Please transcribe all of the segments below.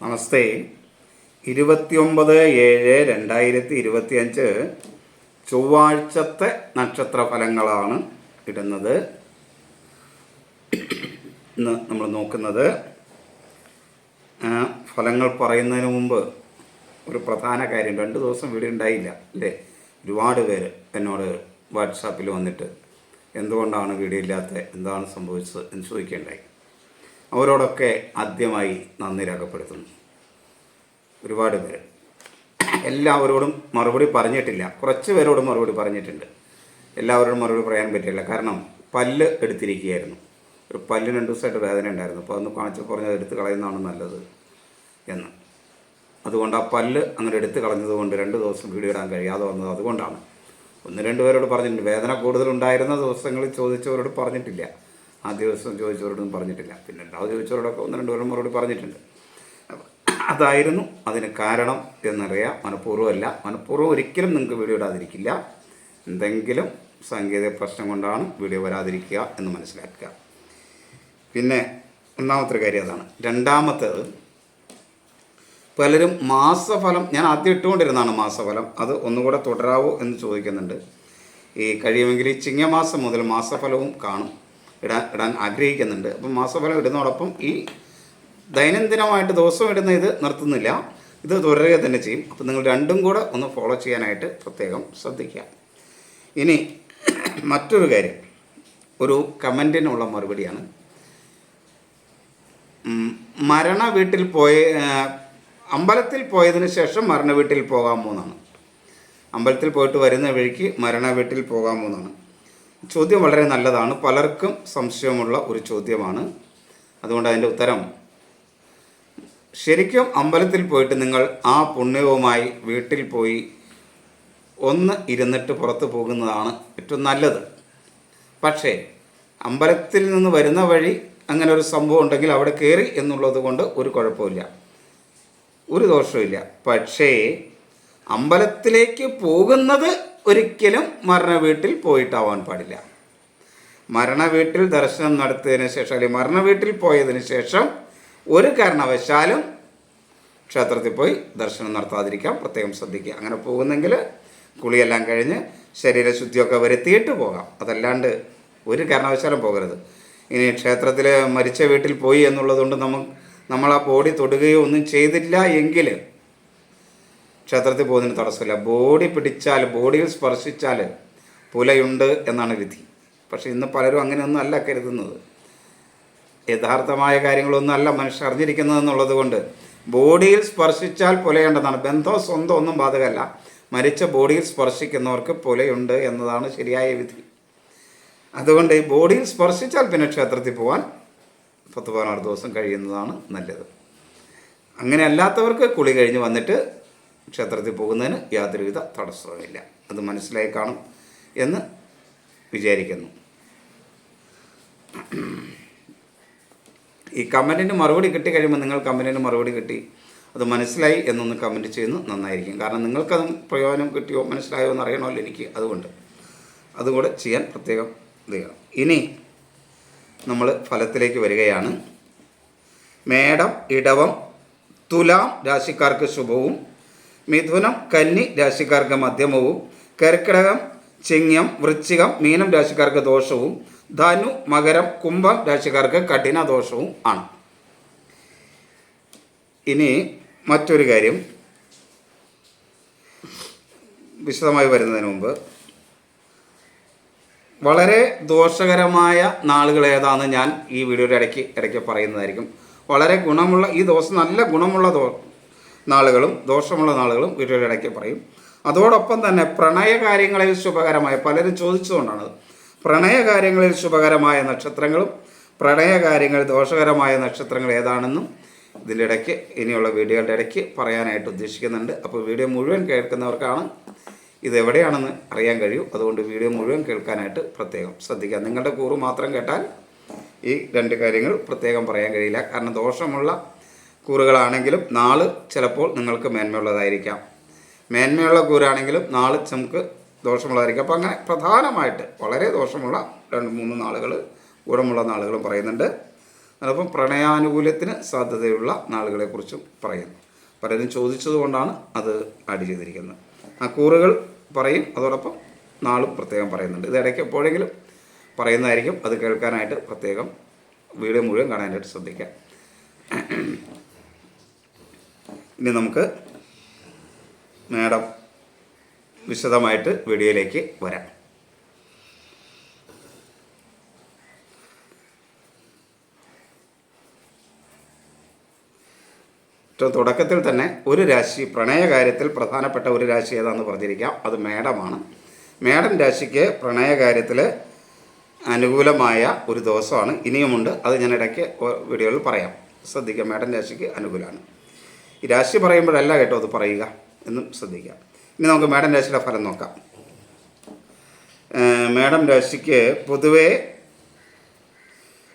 നമസ്തേ. 29/7/2025 ചൊവ്വാഴ്ചത്തെ നക്ഷത്ര ഫലങ്ങളാണ് ഇടുന്നത്. ഇന്ന് നമ്മൾ നോക്കുന്നത്. ഫലങ്ങൾ പറയുന്നതിന് മുമ്പ് ഒരു പ്രധാന കാര്യം, 2 ദിവസം വീഡിയോ ഉണ്ടായില്ല അല്ലേ? ഒരുപാട് പേര് എന്നോട് വാട്സാപ്പിൽ വന്നിട്ട് എന്തുകൊണ്ടാണ് വീഡിയോ ഇല്ലാത്തത്, എന്താണ് സംഭവിച്ചത് എന്ന് ചോദിക്കേണ്ടായി. അവരോടൊക്കെ ആദ്യമായി നന്ദി രേഖപ്പെടുത്തുന്നു. ഒരുപാട് പേര്, എല്ലാവരോടും മറുപടി പറഞ്ഞിട്ടില്ല. കുറച്ച് പേരോട് മറുപടി പറഞ്ഞിട്ടുണ്ട്. എല്ലാവരോടും മറുപടി പറയാൻ പറ്റില്ല. കാരണം പല്ല് എടുത്തിരിക്കുകയായിരുന്നു. ഒരു പല്ലിന് 2 ദിവസമായിട്ട് വേദന ഉണ്ടായിരുന്നു. അപ്പോൾ അതൊന്ന് കാണിച്ച് പറഞ്ഞത് എടുത്ത് കളയുന്നതാണ് നല്ലത് എന്ന്. അതുകൊണ്ട് ആ പല്ല് അങ്ങനെ എടുത്ത് കളഞ്ഞതുകൊണ്ട് 2 ദിവസം വീഡിയോ ഇടാൻ കഴിയാതെ വന്നത് അതുകൊണ്ടാണ്. 1-2 പേരോട് പറഞ്ഞിട്ടുണ്ട്. വേദന കൂടുതലുണ്ടായിരുന്ന ദിവസങ്ങളിൽ ചോദിച്ചവരോട് പറഞ്ഞിട്ടില്ല. ആ ദിവസം ചോദിച്ചവരോടൊന്നും പറഞ്ഞിട്ടില്ല. പിന്നെ ഉണ്ടാവും ചോദിച്ചവരോടൊക്കെ 1-2 പേരും മറുപടി പറഞ്ഞിട്ടുണ്ട്. അതായിരുന്നു അതിന് കാരണം എന്നറിയാം. മനഃപൂർവ്വം ഒരിക്കലും നിങ്ങൾക്ക് വീഡിയോ ഇടാതിരിക്കില്ല. എന്തെങ്കിലും സാങ്കേതിക പ്രശ്നം കൊണ്ടാണ് വീഡിയോ വരാതിരിക്കുക എന്ന് മനസ്സിലാക്കുക. പിന്നെ ഒന്നാമത്തെ കാര്യം അതാണ്. രണ്ടാമത്തേത്, പലരും മാസഫലം, ഞാൻ ആദ്യം ഇട്ടുകൊണ്ടിരുന്നതാണ് മാസഫലം, അത് ഒന്നുകൂടെ തുടരാവോ എന്ന് ചോദിക്കുന്നുണ്ട്. ഈ കഴിയുമെങ്കിൽ ഈ ചിങ്ങമാസം മുതൽ മാസഫലവും ഇടാൻ ആഗ്രഹിക്കുന്നുണ്ട്. അപ്പം മാസഫലം ഇടുന്നതോടൊപ്പം ഈ ദൈനംദിനമായിട്ട് ദിവസം ഇടുന്ന ഇത് നിർത്തുന്നില്ല, ഇത് തുടരുക തന്നെ ചെയ്യും. അപ്പം നിങ്ങൾ രണ്ടും കൂടെ ഒന്ന് ഫോളോ ചെയ്യാനായിട്ട് പ്രത്യേകം ശ്രദ്ധിക്കുക. ഇനി മറ്റൊരു കാര്യം, ഒരു കമൻറ്റിനുള്ള മറുപടിയാണ്. അമ്പലത്തിൽ പോയതിന് ശേഷം മരണ വീട്ടിൽ പോകാമോ എന്നാണ്. അമ്പലത്തിൽ പോയിട്ട് വരുന്ന വഴിക്ക് മരണ വീട്ടിൽ പോകാമോ എന്നാണ്. ചോദ്യം വളരെ നല്ലതാണ്. പലർക്കും സംശയമുള്ള ഒരു ചോദ്യമാണ്. അതുകൊണ്ട് അതിൻ്റെ ഉത്തരം, ശരിക്കും അമ്പലത്തിൽ പോയിട്ട് നിങ്ങൾ ആ പുണ്യവുമായി വീട്ടിൽ പോയി ഒന്ന് ഇരുന്നിട്ട് പുറത്ത് പോകുന്നതാണ് ഏറ്റവും നല്ലത്. പക്ഷേ അമ്പലത്തിൽ നിന്ന് വരുന്ന വഴി അങ്ങനെ ഒരു സംഭവം ഉണ്ടെങ്കിൽ അവിടെ കയറി എന്നുള്ളത് കൊണ്ട് ഒരു കുഴപ്പമില്ല, ഒരു ദോഷമില്ല. പക്ഷേ അമ്പലത്തിലേക്ക് പോകുന്നത് ഒരിക്കലും മരണ വീട്ടിൽ പോയിട്ടാവാൻ പാടില്ല. മരണ വീട്ടിൽ ദർശനം നടത്തിയതിന് ശേഷം, അല്ലെങ്കിൽ മരണ വീട്ടിൽ പോയതിന് ശേഷം ഒരു കാരണവശാലും ക്ഷേത്രത്തിൽ പോയി ദർശനം നടത്താതിരിക്കാൻ പ്രത്യേകം ശ്രദ്ധിക്കുക. അങ്ങനെ പോകുന്നെങ്കിൽ കുളിയെല്ലാം കഴിഞ്ഞ് ശരീരശുദ്ധിയൊക്കെ വരുത്തിയിട്ട് പോകാം. അതല്ലാണ്ട് ഒരു കാരണവശാലും പോകരുത്. ഇനി ക്ഷേത്രത്തിൽ മരിച്ച വീട്ടിൽ പോയി എന്നുള്ളതുകൊണ്ട് നമ്മൾ ആ ബോഡി തൊടുകയോ ഒന്നും ചെയ്തില്ല എങ്കിൽ ക്ഷേത്രത്തിൽ പോകുന്നതിന് തടസ്സമില്ല. ബോഡി പിടിച്ചാൽ, ബോഡിയിൽ സ്പർശിച്ചാൽ പുലയുണ്ട് എന്നാണ് വിധി. പക്ഷേ ഇന്ന് പലരും അങ്ങനെയൊന്നും അല്ല കരുതുന്നത്. യഥാർത്ഥമായ കാര്യങ്ങളൊന്നും അല്ല മനുഷ്യർ അറിഞ്ഞിരിക്കുന്നത് എന്നുള്ളത് കൊണ്ട് ബോഡിയിൽ സ്പർശിച്ചാൽ പുലയുണ്ടെന്നാണ്. ബന്ധോ സ്വന്തം ഒന്നും ബാധകമല്ല. മരിച്ച ബോഡിയിൽ സ്പർശിക്കുന്നവർക്ക് പുലയുണ്ട് എന്നതാണ് ശരിയായ വിധി. അതുകൊണ്ട് ഈ ബോഡിയിൽ സ്പർശിച്ചാൽ പിന്നെ ക്ഷേത്രത്തിൽ പോകാൻ 10-16 ദിവസം കഴിയുന്നതാണ് നല്ലത്. അങ്ങനെ അല്ലാത്തവർക്ക് കുളി കഴിഞ്ഞ് വന്നിട്ട് ക്ഷേത്രത്തിൽ പോകുന്നതിന് യാതൊരുവിധ തടസ്സവുമില്ല. അത് മനസ്സിലായി കാണും എന്ന് വിചാരിക്കുന്നു. ഈ കമൻറ്റിന് മറുപടി കിട്ടിക്കഴിയുമ്പോൾ നിങ്ങൾ കമൻറ്റിന് മറുപടി കിട്ടി, അത് മനസ്സിലായി എന്നൊന്ന് കമൻറ്റ് ചെയ്യുന്നത് നന്നായിരിക്കും. കാരണം നിങ്ങൾക്കത് പ്രയോജനം കിട്ടിയോ മനസ്സിലായോ എന്ന് അറിയണമല്ലോ എനിക്ക്. അതുകൊണ്ട് അതുകൂടെ ചെയ്യാൻ പ്രത്യേകം ഇത് ചെയ്യണം. ഇനി നമ്മൾ ഫലത്തിലേക്ക് വരികയാണ്. മേടം, ഇടവം, തുലാം രാശിക്കാർക്ക് ശുഭവും, മിഥുനം, കന്നി രാശിക്കാർക്ക് മധ്യമവും, കർക്കിടകം, ചിങ്ങം, വൃശ്ചികം, മീനം രാശിക്കാർക്ക് ദോഷവും, ധനു, മകരം, കുംഭം രാശിക്കാർക്ക് കഠിന ദോഷവും ആണ്. ഇനി മറ്റൊരു കാര്യം വിശദമായി വരുന്നതിന് മുമ്പ്, വളരെ ദോഷകരമായ നാളുകൾ ഏതാണെന്ന് ഞാൻ ഈ വീഡിയോയുടെ ഇടയ്ക്ക് പറയുന്നതായിരിക്കും. വളരെ ഗുണമുള്ള ഈ ദിവസം, നല്ല ഗുണമുള്ള നാളുകളും ദോഷമുള്ള നാളുകളും വീഡിയോയുടെ ഇടയ്ക്ക് പറയും. അതോടൊപ്പം തന്നെ പ്രണയകാര്യങ്ങളിൽ ശുഭകരമായ, പലരും ചോദിച്ചതുകൊണ്ടാണ്, പ്രണയകാര്യങ്ങളിൽ ശുഭകരമായ നക്ഷത്രങ്ങളും പ്രണയകാര്യങ്ങളിൽ ദോഷകരമായ നക്ഷത്രങ്ങൾ ഏതാണെന്നും ഇതിൻ്റെ ഇടയ്ക്ക്, ഇനിയുള്ള വീഡിയോയുടെ ഇടയ്ക്ക് പറയാനായിട്ട് ഉദ്ദേശിക്കുന്നുണ്ട്. അപ്പോൾ വീഡിയോ മുഴുവൻ കേൾക്കുന്നവർക്കാണ് ഇതെവിടെയാണെന്ന് അറിയാൻ കഴിയും. അതുകൊണ്ട് വീഡിയോ മുഴുവൻ കേൾക്കാനായിട്ട് പ്രത്യേകം ശ്രദ്ധിക്കുക. നിങ്ങളുടെ കൂറ് മാത്രം കേട്ടാൽ ഈ 2 കാര്യങ്ങൾ പ്രത്യേകം പറയാൻ കഴിയില്ല. കാരണം ദോഷമുള്ള കൂറുകളാണെങ്കിലും നാള് ചിലപ്പോൾ നിങ്ങൾക്ക് മേന്മയുള്ളതായിരിക്കാം, മേന്മയുള്ള കൂറാണെങ്കിലും നാള് നമുക്ക് ദോഷമുള്ളതായിരിക്കും. അപ്പോൾ അങ്ങനെ പ്രധാനമായിട്ട് വളരെ ദോഷമുള്ള 2-3 നാളുകൾ, ഗുണമുള്ള നാളുകളും പറയുന്നുണ്ട്. അതോടൊപ്പം പ്രണയാനുകൂല്യത്തിന് സാധ്യതയുള്ള നാളുകളെക്കുറിച്ചും പറയുന്നു. പലരും ചോദിച്ചതുകൊണ്ടാണ് അത് ആഡ് ചെയ്തിരിക്കുന്നത്. ആ കൂറുകൾ പറയും, അതോടൊപ്പം നാളും പ്രത്യേകം പറയുന്നുണ്ട്. ഇത് ഇടയ്ക്ക് എപ്പോഴെങ്കിലും പറയുന്നതായിരിക്കും. അത് കേൾക്കാനായിട്ട് പ്രത്യേകം വീഡിയോ മുഴുവൻ കാണാനായിട്ട് ശ്രദ്ധിക്കാം. ഇനി നമുക്ക് മാഡം വിശദമായിട്ട് വീഡിയോയിലേക്ക് വരാം. തുടക്കത്തിൽ തന്നെ ഒരു രാശി, പ്രണയകാര്യത്തിൽ പ്രധാനപ്പെട്ട ഒരു രാശി ഏതാണെന്ന് പറഞ്ഞിരിക്കാം. അത് മേടമാണ്. മേടൻ രാശിക്ക് പ്രണയകാര്യത്തിൽ അനുകൂലമായ ഒരു ദിവസമാണ്. ഇനിയുമുണ്ട്, അത് ഞാൻ ഇടയ്ക്ക് വീഡിയോയിൽ പറയാം. ശ്രദ്ധിക്കുക, മേടൻ രാശിക്ക് അനുകൂലമാണ്. ഈ രാശി പറയുമ്പോഴല്ല കേട്ടോ അത് പറയുക എന്നും ശ്രദ്ധിക്കുക. ഇനി നമുക്ക് മേടൻ രാശിയുടെ ഫലം നോക്കാം. മേടൻ രാശിക്ക് പൊതുവേ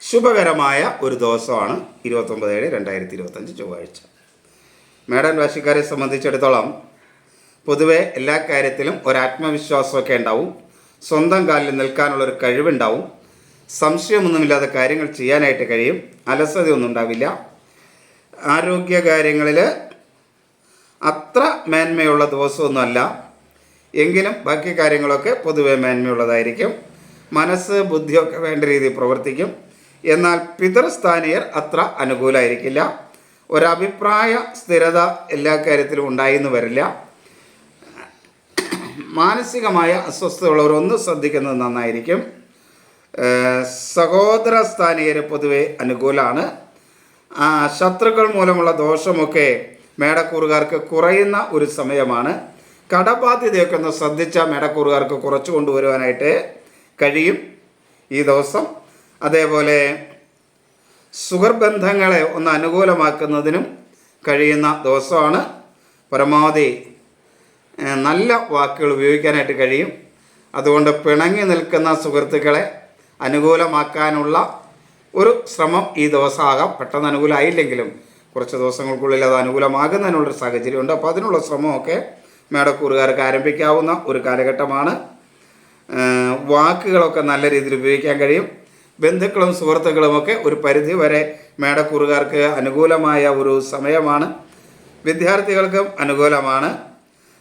ശുഭകരമായ ഒരു ദിവസമാണ് 29/7/2025 ചൊവ്വാഴ്ച. മേടൻ രാശിക്കാരെ സംബന്ധിച്ചിടത്തോളം പൊതുവെ എല്ലാ കാര്യത്തിലും ഒരാത്മവിശ്വാസമൊക്കെ ഉണ്ടാവും. സ്വന്തം കാലിൽ നിൽക്കാനുള്ളൊരു കഴിവുണ്ടാവും. സംശയമൊന്നുമില്ലാതെ കാര്യങ്ങൾ ചെയ്യാനായിട്ട് കഴിയും. അലസതയൊന്നും ഉണ്ടാവില്ല. ആരോഗ്യകാര്യങ്ങളിൽ അത്ര മേന്മയുള്ള ദിവസമൊന്നുമല്ല, എങ്കിലും ബാക്കി കാര്യങ്ങളൊക്കെ പൊതുവെ മേന്മയുള്ളതായിരിക്കും. മനസ്സ്, ബുദ്ധിയൊക്കെ വേണ്ട രീതിയിൽ പ്രവർത്തിക്കും. എന്നാൽ പിതൃസ്ഥാനീയർ അത്ര അനുകൂലമായിരിക്കില്ല. ഒരഭിപ്രായ സ്ഥിരത എല്ലാ കാര്യത്തിലും ഉണ്ടായിന്ന് വരില്ല. മാനസികമായ അസ്വസ്ഥതയുള്ളവർ ഒന്ന് ശ്രദ്ധിക്കുന്നത് നന്നായിരിക്കും. സഹോദര സ്ഥാനീയർ പൊതുവെ അനുകൂലമാണ്. ശത്രുക്കൾ മൂലമുള്ള ദോഷമൊക്കെ മേടക്കൂറുകാർക്ക് കുറയുന്ന ഒരു സമയമാണ്. കടബാധ്യതയൊക്കെ ഒന്ന് ശ്രദ്ധിച്ച മേടക്കൂറുകാർക്ക് കുറച്ചു കൊണ്ടുവരുവാനായിട്ട് കഴിയും ഈ ദിവസം. അതേപോലെ സുഹൃബന്ധങ്ങളെ ഒന്ന് അനുകൂലമാക്കുന്നതിനും കഴിയുന്ന ദിവസമാണ്. പരമാവധി നല്ല വാക്കുകൾ ഉപയോഗിക്കാനായിട്ട് കഴിയും. അതുകൊണ്ട് പിണങ്ങി നിൽക്കുന്ന സുഹൃത്തുക്കളെ അനുകൂലമാക്കാനുള്ള ഒരു ശ്രമം ഈ ദിവസമാകാം. പെട്ടെന്ന് അനുകൂലമായില്ലെങ്കിലും കുറച്ച് ദിവസങ്ങൾക്കുള്ളിൽ അത് അനുകൂലമാകുന്നതിനുള്ളൊരു സാഹചര്യമുണ്ട്. അപ്പോൾ അതിനുള്ള ശ്രമമൊക്കെ മേടക്കൂറുകാർക്ക് ആരംഭിക്കാവുന്ന ഒരു കാലഘട്ടമാണ്. വാക്കുകളൊക്കെ നല്ല രീതിയിൽ ഉപയോഗിക്കാൻ കഴിയും. ബന്ധുക്കളും സുഹൃത്തുക്കളുമൊക്കെ ഒരു പരിധി വരെ മേടക്കൂറുകാർക്ക് അനുകൂലമായ ഒരു സമയമാണ്. വിദ്യാർത്ഥികൾക്കും അനുകൂലമാണ്.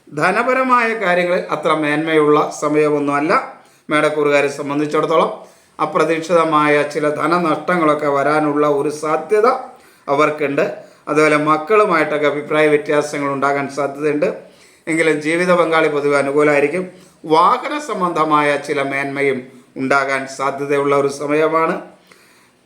ധനപരമായ കാര്യങ്ങളിൽ അത്ര മേന്മയുള്ള സമയമൊന്നുമല്ല മേടക്കൂറുകാരെ സംബന്ധിച്ചിടത്തോളം. അപ്രതീക്ഷിതമായ ചില ധനനഷ്ടങ്ങളൊക്കെ വരാനുള്ള ഒരു സാധ്യത അവർക്കുണ്ട്. അതുപോലെ മക്കളുമായിട്ടൊക്കെ അഭിപ്രായ വ്യത്യാസങ്ങൾ ഉണ്ടാകാൻ സാധ്യതയുണ്ട്. എങ്കിലും ജീവിത പങ്കാളി പൊതുവെ അനുകൂലമായിരിക്കും. വാഹന സംബന്ധമായ ചില മേന്മയും ഉണ്ടാകാൻ സാധ്യതയുള്ള ഒരു സമയമാണ്.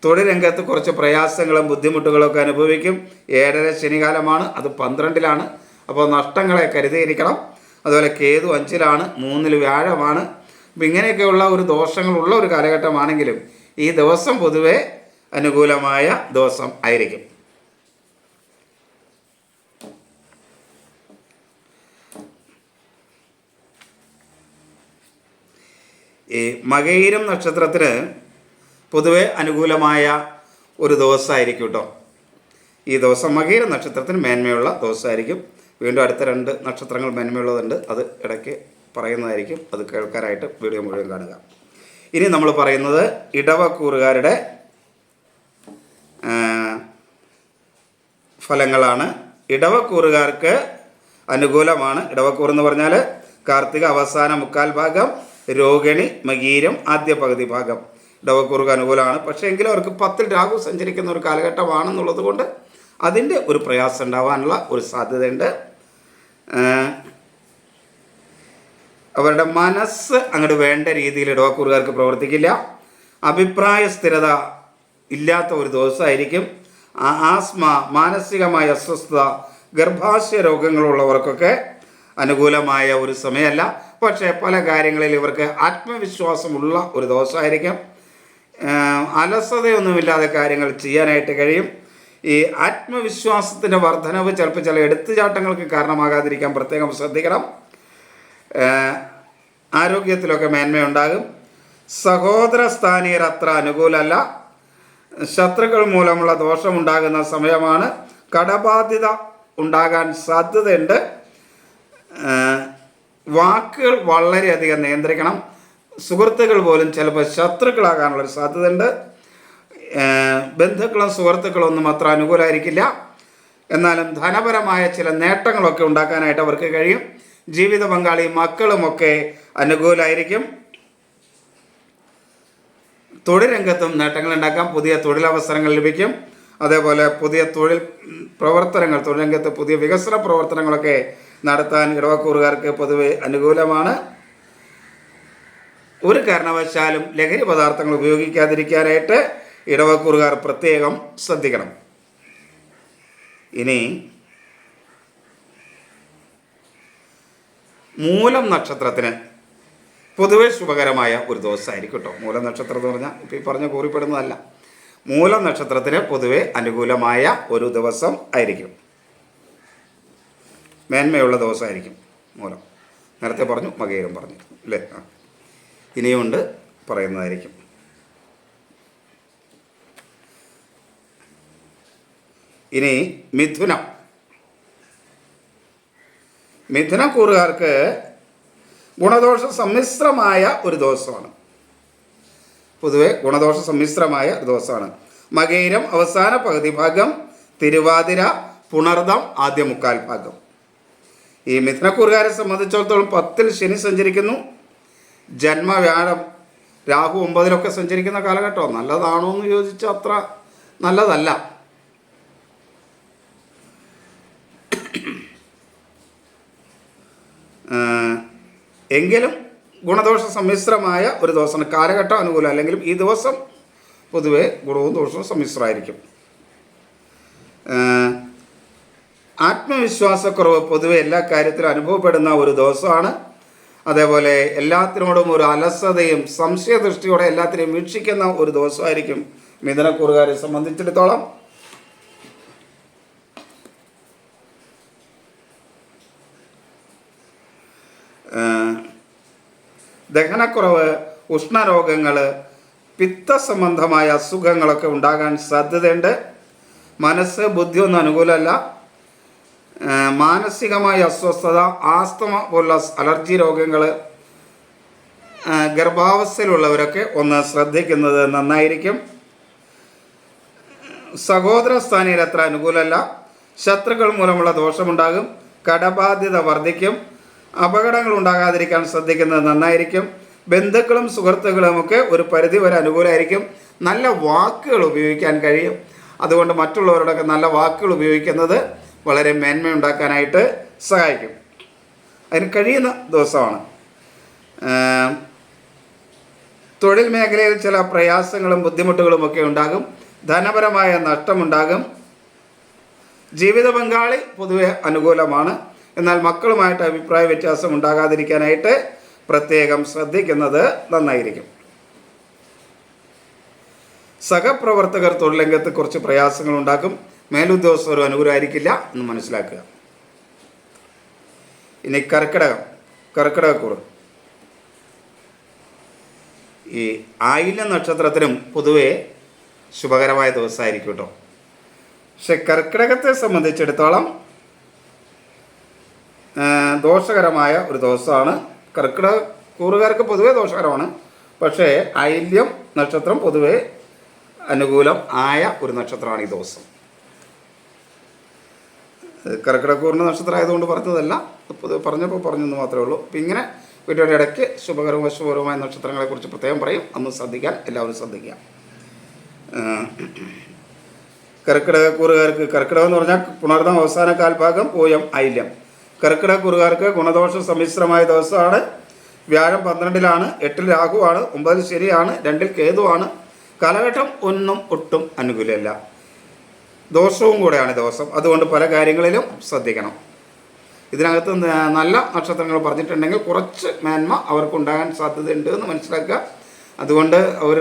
തൊഴിൽ രംഗത്ത് കുറച്ച് പ്രയാസങ്ങളും ബുദ്ധിമുട്ടുകളൊക്കെ അനുഭവിക്കും. 7.5 ശനികാലമാണ്, അത് 12-ലാണ്. അപ്പോൾ നഷ്ടങ്ങളെ കരുതിയിരിക്കണം. അതുപോലെ കേതു 5-ലാണ്, 3-ൽ വ്യാഴമാണ്. അപ്പം ഇങ്ങനെയൊക്കെയുള്ള ഒരു ദോഷങ്ങളുള്ള ഒരു കാലഘട്ടമാണെങ്കിലും ഈ ദിവസം പൊതുവെ അനുകൂലമായ ദിവസം ആയിരിക്കും. ഈ മകയിരം നക്ഷത്രത്തിന് പൊതുവെ അനുകൂലമായ ഒരു ദിവസമായിരിക്കും കേട്ടോ. ഈ ദിവസം മകയിര നക്ഷത്രത്തിന് മേന്മയുള്ള ദിവസമായിരിക്കും. വീണ്ടും അടുത്ത 2 നക്ഷത്രങ്ങൾ മേന്മയുള്ളതുണ്ട്, അത് ഇടയ്ക്ക് പറയുന്നതായിരിക്കും. അത് കേൾക്കാനായിട്ട് വീഡിയോ മുഴുവൻ കാണുക. ഇനി നമ്മൾ പറയുന്നത് ഇടവക്കൂറുകാരുടെ ഫലങ്ങളാണ്. ഇടവക്കൂറുകാർക്ക് അനുകൂലമാണ്. ഇടവക്കൂറെന്ന് പറഞ്ഞാൽ കാർത്തിക അവസാന 1/4 ഭാഗം, രോഹിണി, മകീരം ആദ്യ പകുതി ഭാഗം ഇടവക്കൂറുക അനുകൂലമാണ്. പക്ഷേ എങ്കിലും അവർക്ക് 10-ൽ രാഹു സഞ്ചരിക്കുന്ന ഒരു കാലഘട്ടമാണെന്നുള്ളത് കൊണ്ട് അതിൻ്റെ ഒരു പ്രയാസം ഉണ്ടാവാനുള്ള ഒരു സാധ്യതയുണ്ട്. അവരുടെ മനസ്സ് അങ്ങോട്ട് വേണ്ട രീതിയിൽ ഇടവക്കൂറുകാർക്ക് പ്രവർത്തിക്കില്ല. അഭിപ്രായ സ്ഥിരത ഇല്ലാത്ത ഒരു ദിവസമായിരിക്കും. ആസ്മ, മാനസികമായ അസ്വസ്ഥത, ഗർഭാശയ രോഗങ്ങളുള്ളവർക്കൊക്കെ അനുകൂലമായ ഒരു സമയമല്ല. പക്ഷേ പല കാര്യങ്ങളിൽ ഇവർക്ക് ആത്മവിശ്വാസമുള്ള ഒരു ദിവസമായിരിക്കും. അലസതയൊന്നുമില്ലാതെ കാര്യങ്ങൾ ചെയ്യാനായിട്ട് കഴിയും. ഈ ആത്മവിശ്വാസത്തിൻ്റെ വർധനവ് ചിലപ്പോൾ ചില എടുത്തുചാട്ടങ്ങൾക്ക് കാരണമാകാതിരിക്കാൻ പ്രത്യേകം ശ്രദ്ധിക്കണം. ആരോഗ്യത്തിലൊക്കെ മേന്മയുണ്ടാകും. സഹോദര സ്ഥാനീയർ അത്ര അനുകൂലമല്ല. ശത്രുക്കൾ മൂലമുള്ള ദോഷമുണ്ടാകുന്ന സമയമാണ്. കടബാധ്യത ഉണ്ടാകാൻ സാധ്യതയുണ്ട്. വാക്കുകൾ വളരെയധികം നിയന്ത്രിക്കണം. സുഹൃത്തുക്കൾ പോലും ചിലപ്പോൾ ശത്രുക്കളാകാനുള്ളൊരു സാധ്യതയുണ്ട്. ബന്ധുക്കളും സുഹൃത്തുക്കളും ഒന്നും അത്ര അനുകൂലമായിരിക്കില്ല. എന്നാലും ധനപരമായ ചില നേട്ടങ്ങളൊക്കെ ഉണ്ടാക്കാനായിട്ട് അവർക്ക് കഴിയും. ജീവിത പങ്കാളി മക്കളുമൊക്കെ അനുകൂലമായിരിക്കും. തൊഴിൽ രംഗത്തും നേട്ടങ്ങൾ ഉണ്ടാക്കാം. പുതിയ തൊഴിലവസരങ്ങൾ ലഭിക്കും. അതേപോലെ പുതിയ തൊഴിൽ രംഗത്ത് പുതിയ വികസന പ്രവർത്തനങ്ങളൊക്കെ നടത്താൻ ഇടവക്കൂറുകാർക്ക് പൊതുവെ അനുകൂലമാണ്. ഒരു കാരണവശാലും ലഹരി പദാർത്ഥങ്ങൾ ഉപയോഗിക്കാതിരിക്കാനായിട്ട് ഇടവക്കൂറുകാർ പ്രത്യേകം ശ്രദ്ധിക്കണം. ഇനി മൂലം നക്ഷത്രത്തിന് പൊതുവെ ശുഭകരമായ ഒരു ദിവസമായിരിക്കും കേട്ടോ. മൂലം നക്ഷത്രം എന്ന് പറഞ്ഞാൽ ഇപ്പോൾ ഈ പറഞ്ഞ കൂറിപ്പെടുന്നതല്ല. മൂലം നക്ഷത്രത്തിന് പൊതുവെ അനുകൂലമായ ഒരു ദിവസം ആയിരിക്കും. മേന്മയുള്ള ദിവസമായിരിക്കും മൂലം. നേരത്തെ പറഞ്ഞു, മകയിലും പറഞ്ഞു അല്ലേ? ഇനിയുണ്ട് പറയുന്നതായിരിക്കും. ഇനി മിഥുനക്കൂറുകാർക്ക് ഗുണദോഷ സമ്മിശ്രമായ ഒരു ദിവസമാണ്. പൊതുവെ ഗുണദോഷ സമ്മിശ്രമായ ഒരു ദിവസമാണ്. മകയിരം അവസാന പകുതി ഭാഗം, തിരുവാതിര പുണർദം ആദ്യ മുക്കാൽ ഭാഗം. ഈ മിഥുനക്കൂറുകാരെ സംബന്ധിച്ചിടത്തോളം 10-ൽ ശനി സഞ്ചരിക്കുന്നു. ജന്മവ്യാഴം രാഹു 9-ലൊക്കെ സഞ്ചരിക്കുന്ന കാലഘട്ടം നല്ലതാണോ എന്ന് ചോദിച്ചാൽ അത്ര നല്ലതല്ല. എങ്കിലും ഗുണദോഷ സമ്മിശ്രമായ ഒരു ദിവസമാണ്. കാലഘട്ടം അനുകൂലം അല്ലെങ്കിലും ഈ ദിവസം പൊതുവെ ഗുണവും ദോഷവും സമ്മിശ്രമായിരിക്കും. ആത്മവിശ്വാസക്കുറവ് പൊതുവെ എല്ലാ കാര്യത്തിലും അനുഭവപ്പെടുന്ന ഒരു ദിവസമാണ്. അതേപോലെ എല്ലാത്തിനോടും ഒരു അലസതയും സംശയദൃഷ്ടിയോടെ എല്ലാത്തിനെയും വീക്ഷിക്കുന്ന ഒരു ദിവസമായിരിക്കും മിഥുനക്കൂറുകാരെ സംബന്ധിച്ചിടത്തോളം. ദഹനക്കുറവ്, ഉഷ്ണരോഗങ്ങൾ, പിത്തസംബന്ധമായ അസുഖങ്ങളൊക്കെ ഉണ്ടാകാൻ സാധ്യതയുണ്ട്. മനസ്സ് ബുദ്ധിയൊന്നും അനുകൂലമല്ല. മാനസികമായ അസ്വസ്ഥത, ആസ്തമ പോലുള്ള അലർജി രോഗങ്ങൾ, ഗർഭാവസ്ഥയിലുള്ളവരൊക്കെ ഒന്ന് ശ്രദ്ധിക്കുന്നത് നന്നായിരിക്കും. സഹോദര സ്ഥാനീയർ അത്ര അനുകൂലമല്ല. ശത്രുക്കൾ മൂലമുള്ള ദോഷമുണ്ടാകും. കടബാധ്യത വർദ്ധിക്കും. അപകടങ്ങൾ ഉണ്ടാകാതിരിക്കാൻ ശ്രദ്ധിക്കുന്നത് നന്നായിരിക്കും. ബന്ധുക്കളും സുഹൃത്തുക്കളുമൊക്കെ ഒരു പരിധി വരെ അനുകൂലമായിരിക്കും. നല്ല വാക്കുകൾ ഉപയോഗിക്കാൻ കഴിയും. അതുകൊണ്ട് മറ്റുള്ളവരോടൊക്കെ നല്ല വാക്കുകൾ ഉപയോഗിക്കുന്നത് വളരെ മേന്മയുണ്ടാക്കാനായിട്ട് സഹായിക്കും. അതിന് കഴിയുന്ന ദിവസമാണ്. തൊഴിൽ മേഖലയിൽ ചില പ്രയാസങ്ങളും ബുദ്ധിമുട്ടുകളും ഒക്കെ ഉണ്ടാകും. ധനപരമായ നഷ്ടമുണ്ടാകും. ജീവിത പങ്കാളി പൊതുവെ അനുകൂലമാണ്. എന്നാൽ മക്കളുമായിട്ട് അഭിപ്രായ വ്യത്യാസം ഉണ്ടാകാതിരിക്കാനായിട്ട് പ്രത്യേകം ശ്രദ്ധിക്കുന്നത് നന്നായിരിക്കും. സഹപ്രവർത്തകർ തൊഴിൽ രംഗത്ത് കുറച്ച് പ്രയാസങ്ങൾ ഉണ്ടാക്കും. മേലുദ്യോഗസ്ഥരും അനുകൂലമായിരിക്കില്ല എന്ന് മനസ്സിലാക്കുക. ഇനി കർക്കിടകക്കൂറ്. ഈ ആയില്യം നക്ഷത്രത്തിനും പൊതുവെ ശുഭകരമായ ദിവസമായിരിക്കും കേട്ടോ. പക്ഷെ കർക്കിടകത്തെ സംബന്ധിച്ചിടത്തോളം ദോഷകരമായ ഒരു ദിവസമാണ്. കർക്കിടകക്കൂറുകാർക്ക് പൊതുവെ ദോഷകരമാണ്. പക്ഷേ ആയില്യം നക്ഷത്രം പൊതുവെ അനുകൂലം ആയ ഒരു നക്ഷത്രമാണ് ഈ ദിവസം. കർക്കിടകക്കൂറിൻ്റെ നക്ഷത്രം ആയതുകൊണ്ട് പറഞ്ഞതല്ല, പറഞ്ഞപ്പോൾ പറഞ്ഞെന്ന് മാത്രമേ ഉള്ളൂ. അപ്പം ഇങ്ങനെ വീഡിയോയുടെ ഇടയ്ക്ക് ശുഭകരവും അശുഭകരവുമായ നക്ഷത്രങ്ങളെക്കുറിച്ച് പ്രത്യേകം പറയും. അന്ന് ശ്രദ്ധിക്കാൻ എല്ലാവരും ശ്രദ്ധിക്കുക. കർക്കിടകക്കൂറുകാർക്ക് കർക്കിടകം എന്ന് പറഞ്ഞാൽ പുണർദം അവസാന കാൽഭാഗം, പൂയം, ആയില്യം. കർക്കിടകക്കൂറുകാർക്ക് ഗുണദോഷം സമ്മിശ്രമായ ദിവസമാണ്. വ്യാഴം 12-ലാണ്, 8-ൽ രാഹുവാണ്, 9-ൽ ശനിയാണ്, 2-ൽ കേതുവാണ്. കാലഘട്ടം ഒട്ടും അനുകൂലമല്ല. ദോഷവും കൂടെയാണ് ദിവസം. അതുകൊണ്ട് പല കാര്യങ്ങളിലും ശ്രദ്ധിക്കണം. ഇതിനകത്ത് നല്ല നക്ഷത്രങ്ങൾ പറഞ്ഞിട്ടുണ്ടെങ്കിൽ കുറച്ച് മേന്മ അവർക്കുണ്ടാകാൻ സാധ്യതയുണ്ട് എന്ന് മനസ്സിലാക്കുക. അതുകൊണ്ട് അവർ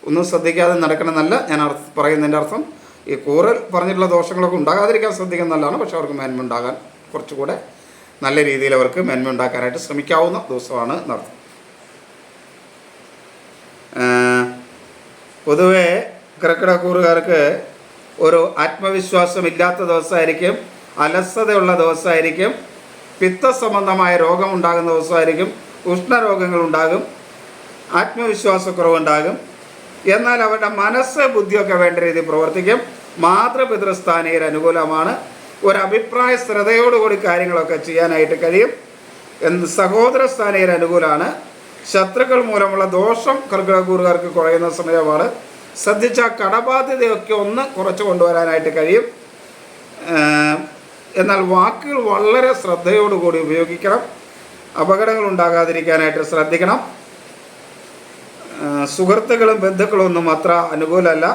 ഒന്നും ശ്രദ്ധിക്കാതെ നടക്കണമെന്നല്ല ഞാൻ പറയുന്നതിൻ്റെ അർത്ഥം. ഈ കൂറിൽ പറഞ്ഞിട്ടുള്ള ദോഷങ്ങളൊക്കെ ഉണ്ടാകാതിരിക്കാൻ ശ്രദ്ധിക്കുന്നതല്ലാണ്. പക്ഷെ അവർക്ക് മേന്മ ഉണ്ടാകാൻ കുറച്ചുകൂടെ നല്ല രീതിയിൽ അവർക്ക് മേന്മ ഉണ്ടാക്കാനായിട്ട് ശ്രമിക്കാവുന്ന ദിവസമാണ് എന്നർത്ഥം. പൊതുവെ കർക്കിടകക്കൂറുകാർക്ക് ഒരു ആത്മവിശ്വാസമില്ലാത്ത ദിവസമായിരിക്കും. അലസതയുള്ള ദിവസമായിരിക്കും. പിത്തസംബന്ധമായ രോഗമുണ്ടാകുന്ന ദിവസമായിരിക്കും. ഉഷ്ണരോഗങ്ങളുണ്ടാകും. ആത്മവിശ്വാസക്കുറവുണ്ടാകും. എന്നാൽ അവരുടെ മനസ്സ് ബുദ്ധിയൊക്കെ വേണ്ട രീതിയിൽ പ്രവർത്തിക്കും. മാതൃപിതൃസ്ഥാനീയർ അനുകൂലമാണ്. ഒരഭിപ്രായ സ്ഥിരതയോടുകൂടി കാര്യങ്ങളൊക്കെ ചെയ്യാനായിട്ട് കഴിയും. സഹോദര സ്ഥാനീയർ അനുകൂലമാണ്. ശത്രുക്കൾ മൂലമുള്ള ദോഷം കർക്കിടകക്കൂറുകാർക്ക് കുറയുന്ന സമയമാണ്. ശ്രദ്ധിച്ച കടബാധ്യതയൊക്കെ ഒന്ന് കുറച്ച് കൊണ്ടുവരാനായിട്ട് കഴിയും. എന്നാൽ വാക്കുകൾ വളരെ ശ്രദ്ധയോടുകൂടി ഉപയോഗിക്കണം. അപകടങ്ങൾ ഉണ്ടാകാതിരിക്കാനായിട്ട് ശ്രദ്ധിക്കണം. സുഹൃത്തുക്കളും ബന്ധുക്കളും ഒന്നും അത്ര അനുകൂലമല്ല.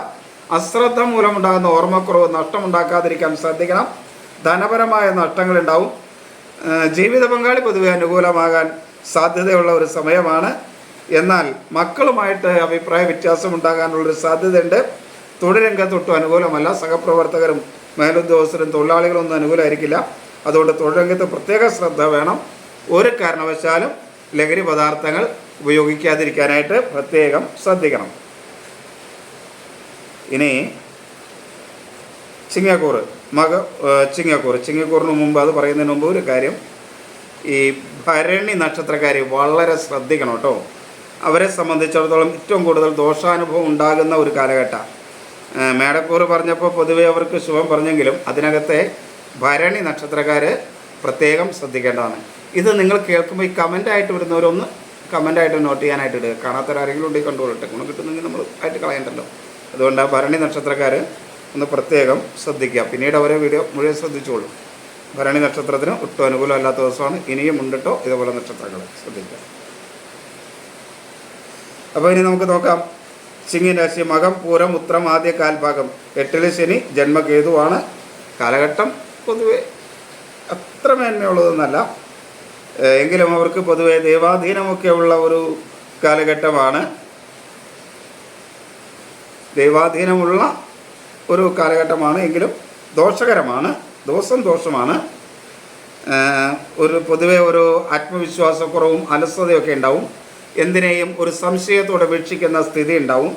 അശ്രദ്ധ മൂലമുണ്ടാകുന്ന ഓർമ്മക്കുറവ് നഷ്ടമുണ്ടാക്കാതിരിക്കാൻ ശ്രദ്ധിക്കണം. ധനപരമായ നഷ്ടങ്ങളുണ്ടാവും. ജീവിത പങ്കാളി പൊതുവെ അനുകൂലമാകാൻ സാധ്യതയുള്ള ഒരു സമയമാണ്. എന്നാൽ മക്കളുമായിട്ട് അഭിപ്രായ വ്യത്യാസം ഉണ്ടാകാനുള്ളൊരു സാധ്യതയുണ്ട്. തൊഴിൽ രംഗത്തൊട്ടും അനുകൂലമല്ല. സഹപ്രവർത്തകരും മേലുദ്യോഗസ്ഥരും തൊഴിലാളികളൊന്നും അനുകൂലമായിരിക്കില്ല. അതുകൊണ്ട് തൊഴിൽ രംഗത്ത് പ്രത്യേക ശ്രദ്ധ വേണം. ഒരു കാരണവശാലും ലഹരി പദാർത്ഥങ്ങൾ ഉപയോഗിക്കാതിരിക്കാനായിട്ട് പ്രത്യേകം ശ്രദ്ധിക്കണം. ഇനി ചിങ്ങക്കൂറ് ചിങ്ങക്കൂറിന് മുമ്പ് അത് പറയുന്നതിന് മുമ്പ് ഒരു കാര്യം, ഈ ഭരണി നക്ഷത്രക്കാർ വളരെ ശ്രദ്ധിക്കണം കേട്ടോ. അവരെ സംബന്ധിച്ചിടത്തോളം ഏറ്റവും കൂടുതൽ ദോഷാനുഭവം ഉണ്ടാകുന്ന ഒരു കാലഘട്ടം. മേടക്കൂറ് പറഞ്ഞപ്പോൾ പൊതുവെ അവർക്ക് ശുഭം പറഞ്ഞെങ്കിലും അതിനകത്തെ ഭരണി നക്ഷത്രക്കാർ പ്രത്യേകം ശ്രദ്ധിക്കേണ്ടതാണ്. ഇത് നിങ്ങൾ കേൾക്കുമ്പോൾ ഈ കമൻ്റായിട്ട് വിടുന്നവരൊന്ന് കമൻ്റായിട്ട് നോട്ട് ചെയ്യാനായിട്ട് ഇടുക. കാണാത്തവരാരെങ്കിലും ഉണ്ടെങ്കിൽ കണ്ടുകൊള്ളട്ടെ. ഗുണം കിട്ടുന്നെങ്കിൽ നമ്മൾ ആയിട്ട് കളയണ്ടല്ലോ. അതുകൊണ്ട് ആ ഭരണി നക്ഷത്രക്കാർ ഒന്ന് പ്രത്യേകം ശ്രദ്ധിക്കുക. പിന്നീട് അവരെ വീഡിയോ മുഴുവൻ ശ്രദ്ധിച്ചോളൂ. ഭരണി നക്ഷത്രത്തിന് ഒട്ടും അനുകൂലമല്ലാത്ത ദിവസമാണ്. ഇനിയും ഉണ്ടിട്ടോ ഇതുപോലെ നക്ഷത്രങ്ങൾ ശ്രദ്ധിക്കുക. അപ്പോൾ ഇനി നമുക്ക് നോക്കാം. ചിങ്ങൻ രാശി മകം പൂരം ഉത്രം ആദ്യ കാൽഭാഗം. 8 ശനി ജന്മകേതുവാണ്. കാലഘട്ടം പൊതുവെ അത്ര മേന്മയുള്ളതെന്നല്ല, എങ്കിലും അവർക്ക് പൊതുവെ ദൈവാധീനമൊക്കെ ഉള്ള ഒരു കാലഘട്ടമാണ്. ദൈവാധീനമുള്ള ഒരു കാലഘട്ടമാണ്. എങ്കിലും ദോഷകരമാണ്. ദോഷമാണ്. ഒരു പൊതുവെ ഒരു ആത്മവിശ്വാസക്കുറവും അലസതയൊക്കെ ഉണ്ടാവും. എന്തിനേയും ഒരു സംശയത്തോടെ വീക്ഷിക്കുന്ന സ്ഥിതി ഉണ്ടാവും.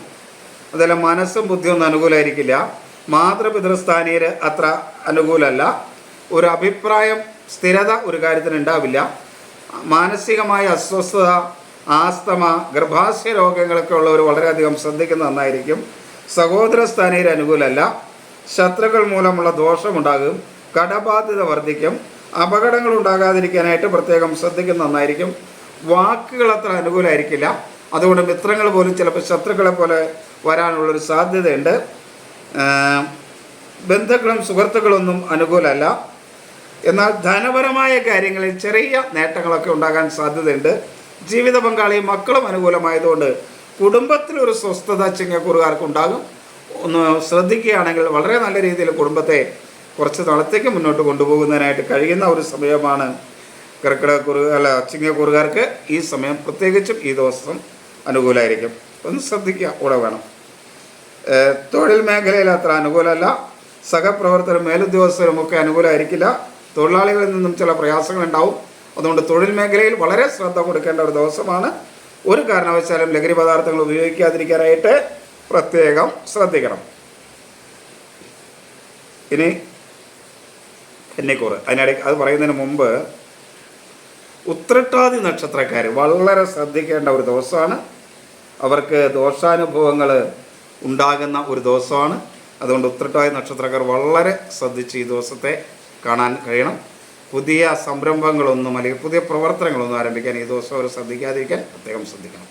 അതെല്ലാം മനസ്സും ബുദ്ധിയൊന്നും അനുകൂലമായിരിക്കില്ല. മാതൃപിതൃസ്ഥാനീയർ അത്ര അനുകൂലമല്ല. ഒരു അഭിപ്രായം സ്ഥിരത ഒരു കാര്യത്തിന് ഉണ്ടാവില്ല. മാനസികമായ അസ്വസ്ഥത, ആസ്തമ, ഗർഭാശയ രോഗങ്ങളൊക്കെ ഉള്ളവർ വളരെയധികം ശ്രദ്ധിക്കുന്നത് നന്നായിരിക്കും. സഹോദര സ്ഥാനീയർ അനുകൂലമല്ല. ശത്രുക്കൾ മൂലമുള്ള ദോഷമുണ്ടാകും. കടബാധ്യത വർദ്ധിക്കും. അപകടങ്ങൾ ഉണ്ടാകാതിരിക്കാനായിട്ട് പ്രത്യേകം ശ്രദ്ധിക്കുന്നത് നന്നായിരിക്കും. വാക്കുകൾ അത്ര അനുകൂലമായിരിക്കില്ല. അതുകൊണ്ട് മിത്രങ്ങൾ പോലും ചിലപ്പോൾ ശത്രുക്കളെ പോലെ വരാനുള്ളൊരു സാധ്യതയുണ്ട്. ബന്ധുക്കളും സുഹൃത്തുക്കളൊന്നും അനുകൂലമല്ല. എന്നാൽ ധനപരമായ കാര്യങ്ങളിൽ ചെറിയ നേട്ടങ്ങളൊക്കെ ഉണ്ടാകാൻ സാധ്യതയുണ്ട്. ജീവിത പങ്കാളിയും മക്കളും അനുകൂലമായതുകൊണ്ട് കുടുംബത്തിലൊരു സ്വസ്ഥത ചിങ്ങക്കൂറുകാർക്കുണ്ടാകും. ഒന്ന് ശ്രദ്ധിക്കുകയാണെങ്കിൽ വളരെ നല്ല രീതിയിൽ കുടുംബത്തെ കുറച്ച് നാളത്തേക്ക് മുന്നോട്ട് കൊണ്ടുപോകുന്നതിനായിട്ട് കഴിയുന്ന ഒരു സമയമാണ് ചിങ്ങക്കൂറുകാർക്ക്. ഈ സമയം പ്രത്യേകിച്ചും ഈ ദിവസം അനുകൂലമായിരിക്കും. ഒന്ന് ശ്രദ്ധിക്കുക കൂടെ വേണം. തൊഴിൽ മേഖലയിൽ അത്ര അനുകൂലമല്ല. സഹപ്രവർത്തകരും മേലുദ്യോഗസ്ഥരും ഒക്കെ അനുകൂലമായിരിക്കില്ല. തൊഴിലാളികളിൽ നിന്നും ചില പ്രയാസങ്ങളുണ്ടാവും. അതുകൊണ്ട് തൊഴിൽ മേഖലയിൽ വളരെ ശ്രദ്ധ കൊടുക്കേണ്ട ഒരു ദിവസമാണ്. ഒരു കാരണവശാലും ലഹരി പദാർത്ഥങ്ങൾ ഉപയോഗിക്കാതിരിക്കാനായിട്ട് പ്രത്യേകം ശ്രദ്ധിക്കണം. ഇനി കന്നിക്കൂറ്, അതിനിടയ്ക്ക് അത് പറയുന്നതിന് മുമ്പ് ഉത്രട്ടാതി നക്ഷത്രക്കാർ വളരെ ശ്രദ്ധിക്കേണ്ട ഒരു ദിവസമാണ്. അവർക്ക് ദോഷാനുഭവങ്ങൾ ഉണ്ടാകുന്ന ഒരു ദിവസമാണ്. അതുകൊണ്ട് ഉത്രട്ടാതി നക്ഷത്രക്കാർ വളരെ ശ്രദ്ധിച്ച് ഈ ദിവസത്തെ കാണാൻ കഴിയണം. പുതിയ സംരംഭങ്ങളൊന്നും അല്ലെങ്കിൽ പുതിയ പ്രവർത്തനങ്ങളൊന്നും ആരംഭിക്കാൻ ഈ ദിവസം അവർ ശ്രദ്ധിക്കാതിരിക്കാൻ പ്രത്യേകം ശ്രദ്ധിക്കണം.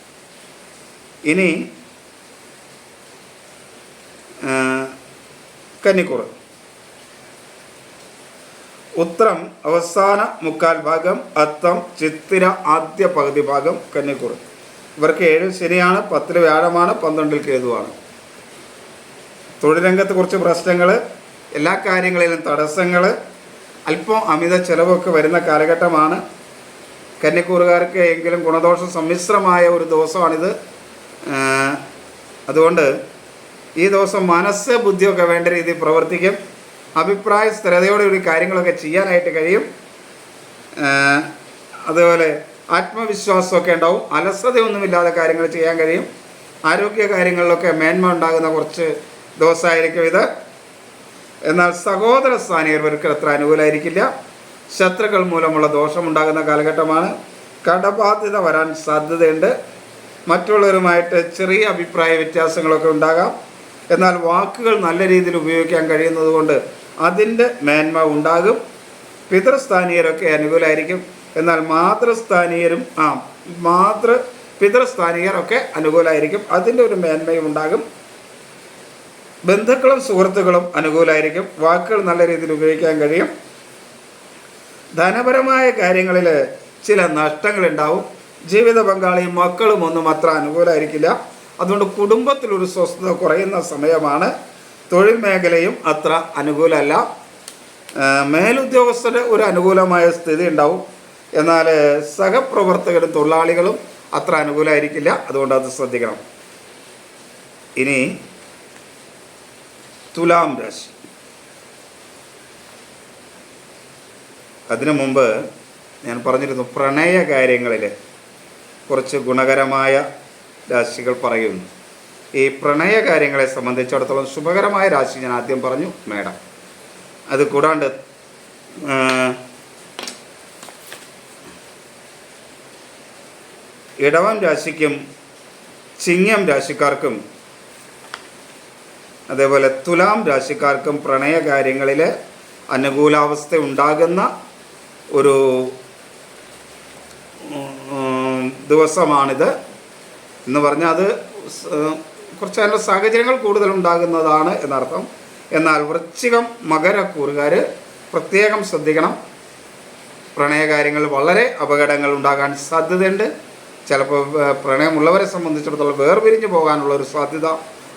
ഇനി കന്നിക്കൂറ്, ഉത്രം അവസാന മുക്കാൽ ഭാഗം, അത്തം ചിത്തിര ആദ്യ പകുതി ഭാഗം കന്നിക്കൂറ്. ഇവർക്ക് 7 ശനിയാണ്, 10 വ്യാഴമാണ്, 12 കേതുവാണ്. തൊഴിൽ രംഗത്ത് കുറച്ച് പ്രശ്നങ്ങൾ, എല്ലാ കാര്യങ്ങളിലും തടസ്സങ്ങൾ, അല്പം അമിത ചെലവൊക്കെ വരുന്ന കാലഘട്ടമാണ്. കന്നിക്കൂറുകാർക്ക് എങ്കിലും ഗുണദോഷം സമ്മിശ്രമായ ഒരു ദിവസമാണിത്. അതുകൊണ്ട് ഈ ദിവസം മനസ്സ് ബുദ്ധിയൊക്കെ വേണ്ട രീതിയിൽ പ്രവർത്തിക്കും. അഭിപ്രായ സ്ഥിരതയോടുകൂടി കാര്യങ്ങളൊക്കെ ചെയ്യാനായിട്ട് കഴിയും. അതുപോലെ ആത്മവിശ്വാസമൊക്കെ ഉണ്ടാവും. അലസതയൊന്നുമില്ലാതെ കാര്യങ്ങൾ ചെയ്യാൻ കഴിയും. ആരോഗ്യ കാര്യങ്ങളിലൊക്കെ മേന്മ ഉണ്ടാകുന്ന കുറച്ച് ദിവസമായിരിക്കും ഇത്. എന്നാൽ സഹോദര സ്ഥാനീയർക്ക് അത്ര അനുകൂലമായിരിക്കില്ല. ശത്രുക്കൾ മൂലമുള്ള ദോഷമുണ്ടാകുന്ന കാലഘട്ടമാണ്. കടബാധ്യത വരാൻ സാധ്യതയുണ്ട്. മറ്റുള്ളവരുമായിട്ട് ചെറിയ അഭിപ്രായ വ്യത്യാസങ്ങളൊക്കെ ഉണ്ടാകാം. എന്നാൽ വാക്കുകൾ നല്ല രീതിയിൽ ഉപയോഗിക്കാൻ കഴിയുന്നത് കൊണ്ട് അതിൻ്റെ മേന്മ ഉണ്ടാകും. പിതൃസ്ഥാനീയരൊക്കെ അനുകൂലമായിരിക്കും. എന്നാൽ പിതൃസ്ഥാനീയരൊക്കെ അനുകൂലമായിരിക്കും. അതിൻ്റെ ഒരു മേന്മയും ഉണ്ടാകും. ബന്ധുക്കളും സുഹൃത്തുക്കളും അനുകൂലമായിരിക്കും. വാക്കുകൾ നല്ല രീതിയിൽ ഉപയോഗിക്കാൻ കഴിയും. ധനപരമായ കാര്യങ്ങളിൽ ചില നഷ്ടങ്ങളുണ്ടാവും. ജീവിത പങ്കാളിയും മക്കളും ഒന്നും അത്ര അനുകൂലമായിരിക്കില്ല. അതുകൊണ്ട് കുടുംബത്തിലൊരു സ്വസ്ഥത കുറയുന്ന സമയമാണ്. തൊഴിൽ മേഖലയും അത്ര അനുകൂലമല്ല. മേലുദ്യോഗസ്ഥരുടെ ഒരു അനുകൂലമായ സ്ഥിതി ഉണ്ടാവും. എന്നാൽ സഹപ്രവർത്തകരും തൊഴിലാളികളും അത്ര അനുകൂലമായിരിക്കില്ല. അതുകൊണ്ട് അത് ശ്രദ്ധിക്കണം. ഇനി തുലാം രാശി. അതിനു മുമ്പ് ഞാൻ പറഞ്ഞിരുന്നു പ്രണയ കാര്യങ്ങളിൽ കുറച്ച് ഗുണകരമായ രാശികൾ പറയുന്നു. ഈ പ്രണയ കാര്യങ്ങളെ സംബന്ധിച്ചിടത്തോളം ശുഭകരമായ രാശി ഞാൻ ആദ്യം പറഞ്ഞു മേടം. അത് കൂടാണ്ട് ഇടവം രാശിക്കും ചിങ്ങം രാശിക്കാർക്കും അതേപോലെ തുലാം രാശിക്കാർക്കും പ്രണയ കാര്യങ്ങളിൽ അനുകൂലാവസ്ഥ ഉണ്ടാകുന്ന ഒരു ദിവസമാണിത് എന്ന് പറഞ്ഞാൽ അത് കുറച്ച് അതിൻ്റെ സാഹചര്യങ്ങൾ കൂടുതലുണ്ടാകുന്നതാണ് എന്നർത്ഥം. എന്നാൽ വൃശ്ചികം മകരക്കൂറുകാർ പ്രത്യേകം ശ്രദ്ധിക്കണം. പ്രണയകാര്യങ്ങൾ വളരെ അപകടങ്ങൾ ഉണ്ടാകാൻ സാധ്യതയുണ്ട്. ചിലപ്പോൾ പ്രണയമുള്ളവരെ സംബന്ധിച്ചിടത്തോളം വേർപിരിഞ്ഞു പോകാനുള്ളൊരു സാധ്യത,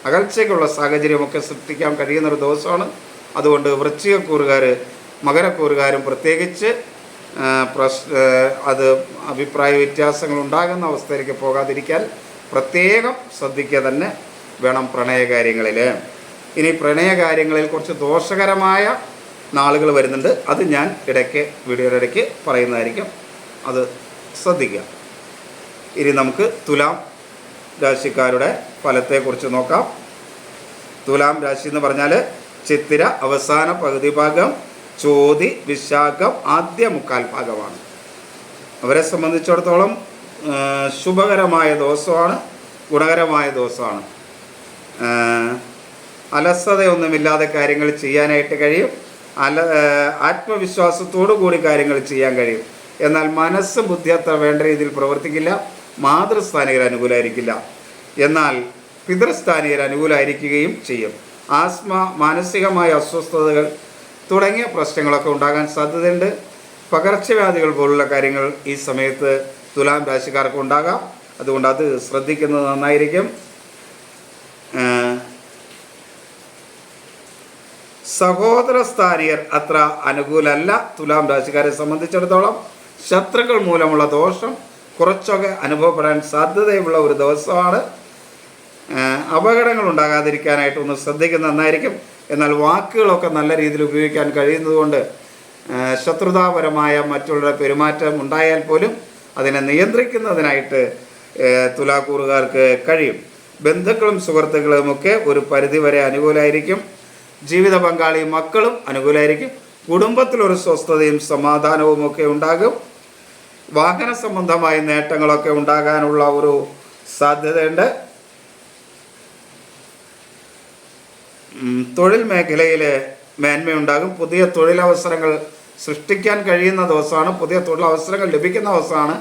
അകൽച്ചയ്ക്കുള്ള സാഹചര്യമൊക്കെ സൃഷ്ടിക്കാൻ കഴിയുന്നൊരു ദിവസമാണ്. അതുകൊണ്ട് വൃശ്ചികക്കൂറുകാർ മകരക്കൂറുകാരും പ്രത്യേകിച്ച് അത് അഭിപ്രായ വ്യത്യാസങ്ങൾ ഉണ്ടാകുന്ന അവസ്ഥയിലേക്ക് പോകാതിരിക്കാൻ പ്രത്യേകം ശ്രദ്ധിക്കുക തന്നെ വേണം പ്രണയകാര്യങ്ങളിൽ. ഇനി പ്രണയകാര്യങ്ങളിൽ കുറച്ച് ദോഷകരമായ നാളുകൾ വരുന്നുണ്ട്. അത് ഞാൻ വീഡിയോയുടെ ഇടയ്ക്ക് പറയുന്നതായിരിക്കും. അത് ശ്രദ്ധിക്കുക. ഇനി നമുക്ക് തുലാം രാശിക്കാരുടെ ഫലത്തെക്കുറിച്ച് നോക്കാം. തുലാം രാശി എന്ന് പറഞ്ഞാൽ ചിത്തിര അവസാന പകുതി ഭാഗം, ചോതി വിശാഖം ആദ്യ മുക്കാൽ ഭാഗമാണ്. അവരെ സംബന്ധിച്ചിടത്തോളം ശുഭകരമായ ദിവസമാണ്, ഗുണകരമായ ദിവസമാണ്. അലസതയൊന്നുമില്ലാതെ കാര്യങ്ങൾ ചെയ്യാനായിട്ട് കഴിയും. ആത്മവിശ്വാസത്തോടു കൂടി കാര്യങ്ങൾ ചെയ്യാൻ കഴിയും. എന്നാൽ മനസ്സും ബുദ്ധി അത്ര വേണ്ട രീതിയിൽ പ്രവർത്തിക്കില്ല. മാതൃസ്ഥാനികർ അനുകൂലമായിരിക്കില്ല. എന്നാൽ പിതൃസ്ഥാനികർ അനുകൂലമായിരിക്കുകയും ചെയ്യും. ആസ്മ, മാനസികമായ അസ്വസ്ഥതകൾ തുടങ്ങിയ പ്രശ്നങ്ങളൊക്കെ ഉണ്ടാകാൻ സാധ്യതയുണ്ട്. പകർച്ചവ്യാധികൾ പോലുള്ള കാര്യങ്ങൾ ഈ സമയത്ത് തുലാം രാശിക്കാർക്ക് ഉണ്ടാകാം. അതുകൊണ്ട് അത് ശ്രദ്ധിക്കുന്നത് നന്നായിരിക്കും. സഹോദര സ്ഥാനീയർ അത്ര അനുകൂലമല്ല. തുലാം രാശിക്കാരെ സംബന്ധിച്ചിടത്തോളം ശത്രുക്കൾ മൂലമുള്ള ദോഷം കുറച്ചൊക്കെ അനുഭവപ്പെടാൻ സാധ്യതയുള്ള ഒരു ദിവസമാണ്. അപകടങ്ങൾ ഉണ്ടാകാതിരിക്കാനായിട്ട് ഒന്ന് ശ്രദ്ധിക്കുന്നത് നന്നായിരിക്കും. എന്നാൽ വാക്കുകളൊക്കെ നല്ല രീതിയിൽ ഉപയോഗിക്കാൻ കഴിയുന്നതുകൊണ്ട് ശത്രുതാപരമായ മറ്റുള്ള പെരുമാറ്റം ഉണ്ടായാൽ പോലും അതിനെ നിയന്ത്രിക്കുന്നതിനായിട്ട് തുലാക്കൂറുകാർക്ക് കഴിയും. ബന്ധുക്കളും സുഹൃത്തുക്കളുമൊക്കെ ഒരു പരിധിവരെ അനുകൂലമായിരിക്കും. ജീവിത പങ്കാളിയും മക്കളും അനുകൂലമായിരിക്കും. കുടുംബത്തിലൊരു സ്വസ്ഥതയും സമാധാനവും ഒക്കെ ഉണ്ടാകും. വാഹന സംബന്ധമായ നേട്ടങ്ങളൊക്കെ ഉണ്ടാകാനുള്ള ഒരു സാധ്യതയുണ്ട്. തൊഴിൽ മേഖലയിൽ മേന്മയുണ്ടാകും. പുതിയ തൊഴിലവസരങ്ങൾ സൃഷ്ടിക്കാൻ കഴിയുന്ന ദിവസമാണ്. പുതിയ തൊഴിലവസരങ്ങൾ ലഭിക്കുന്ന ദിവസമാണ്.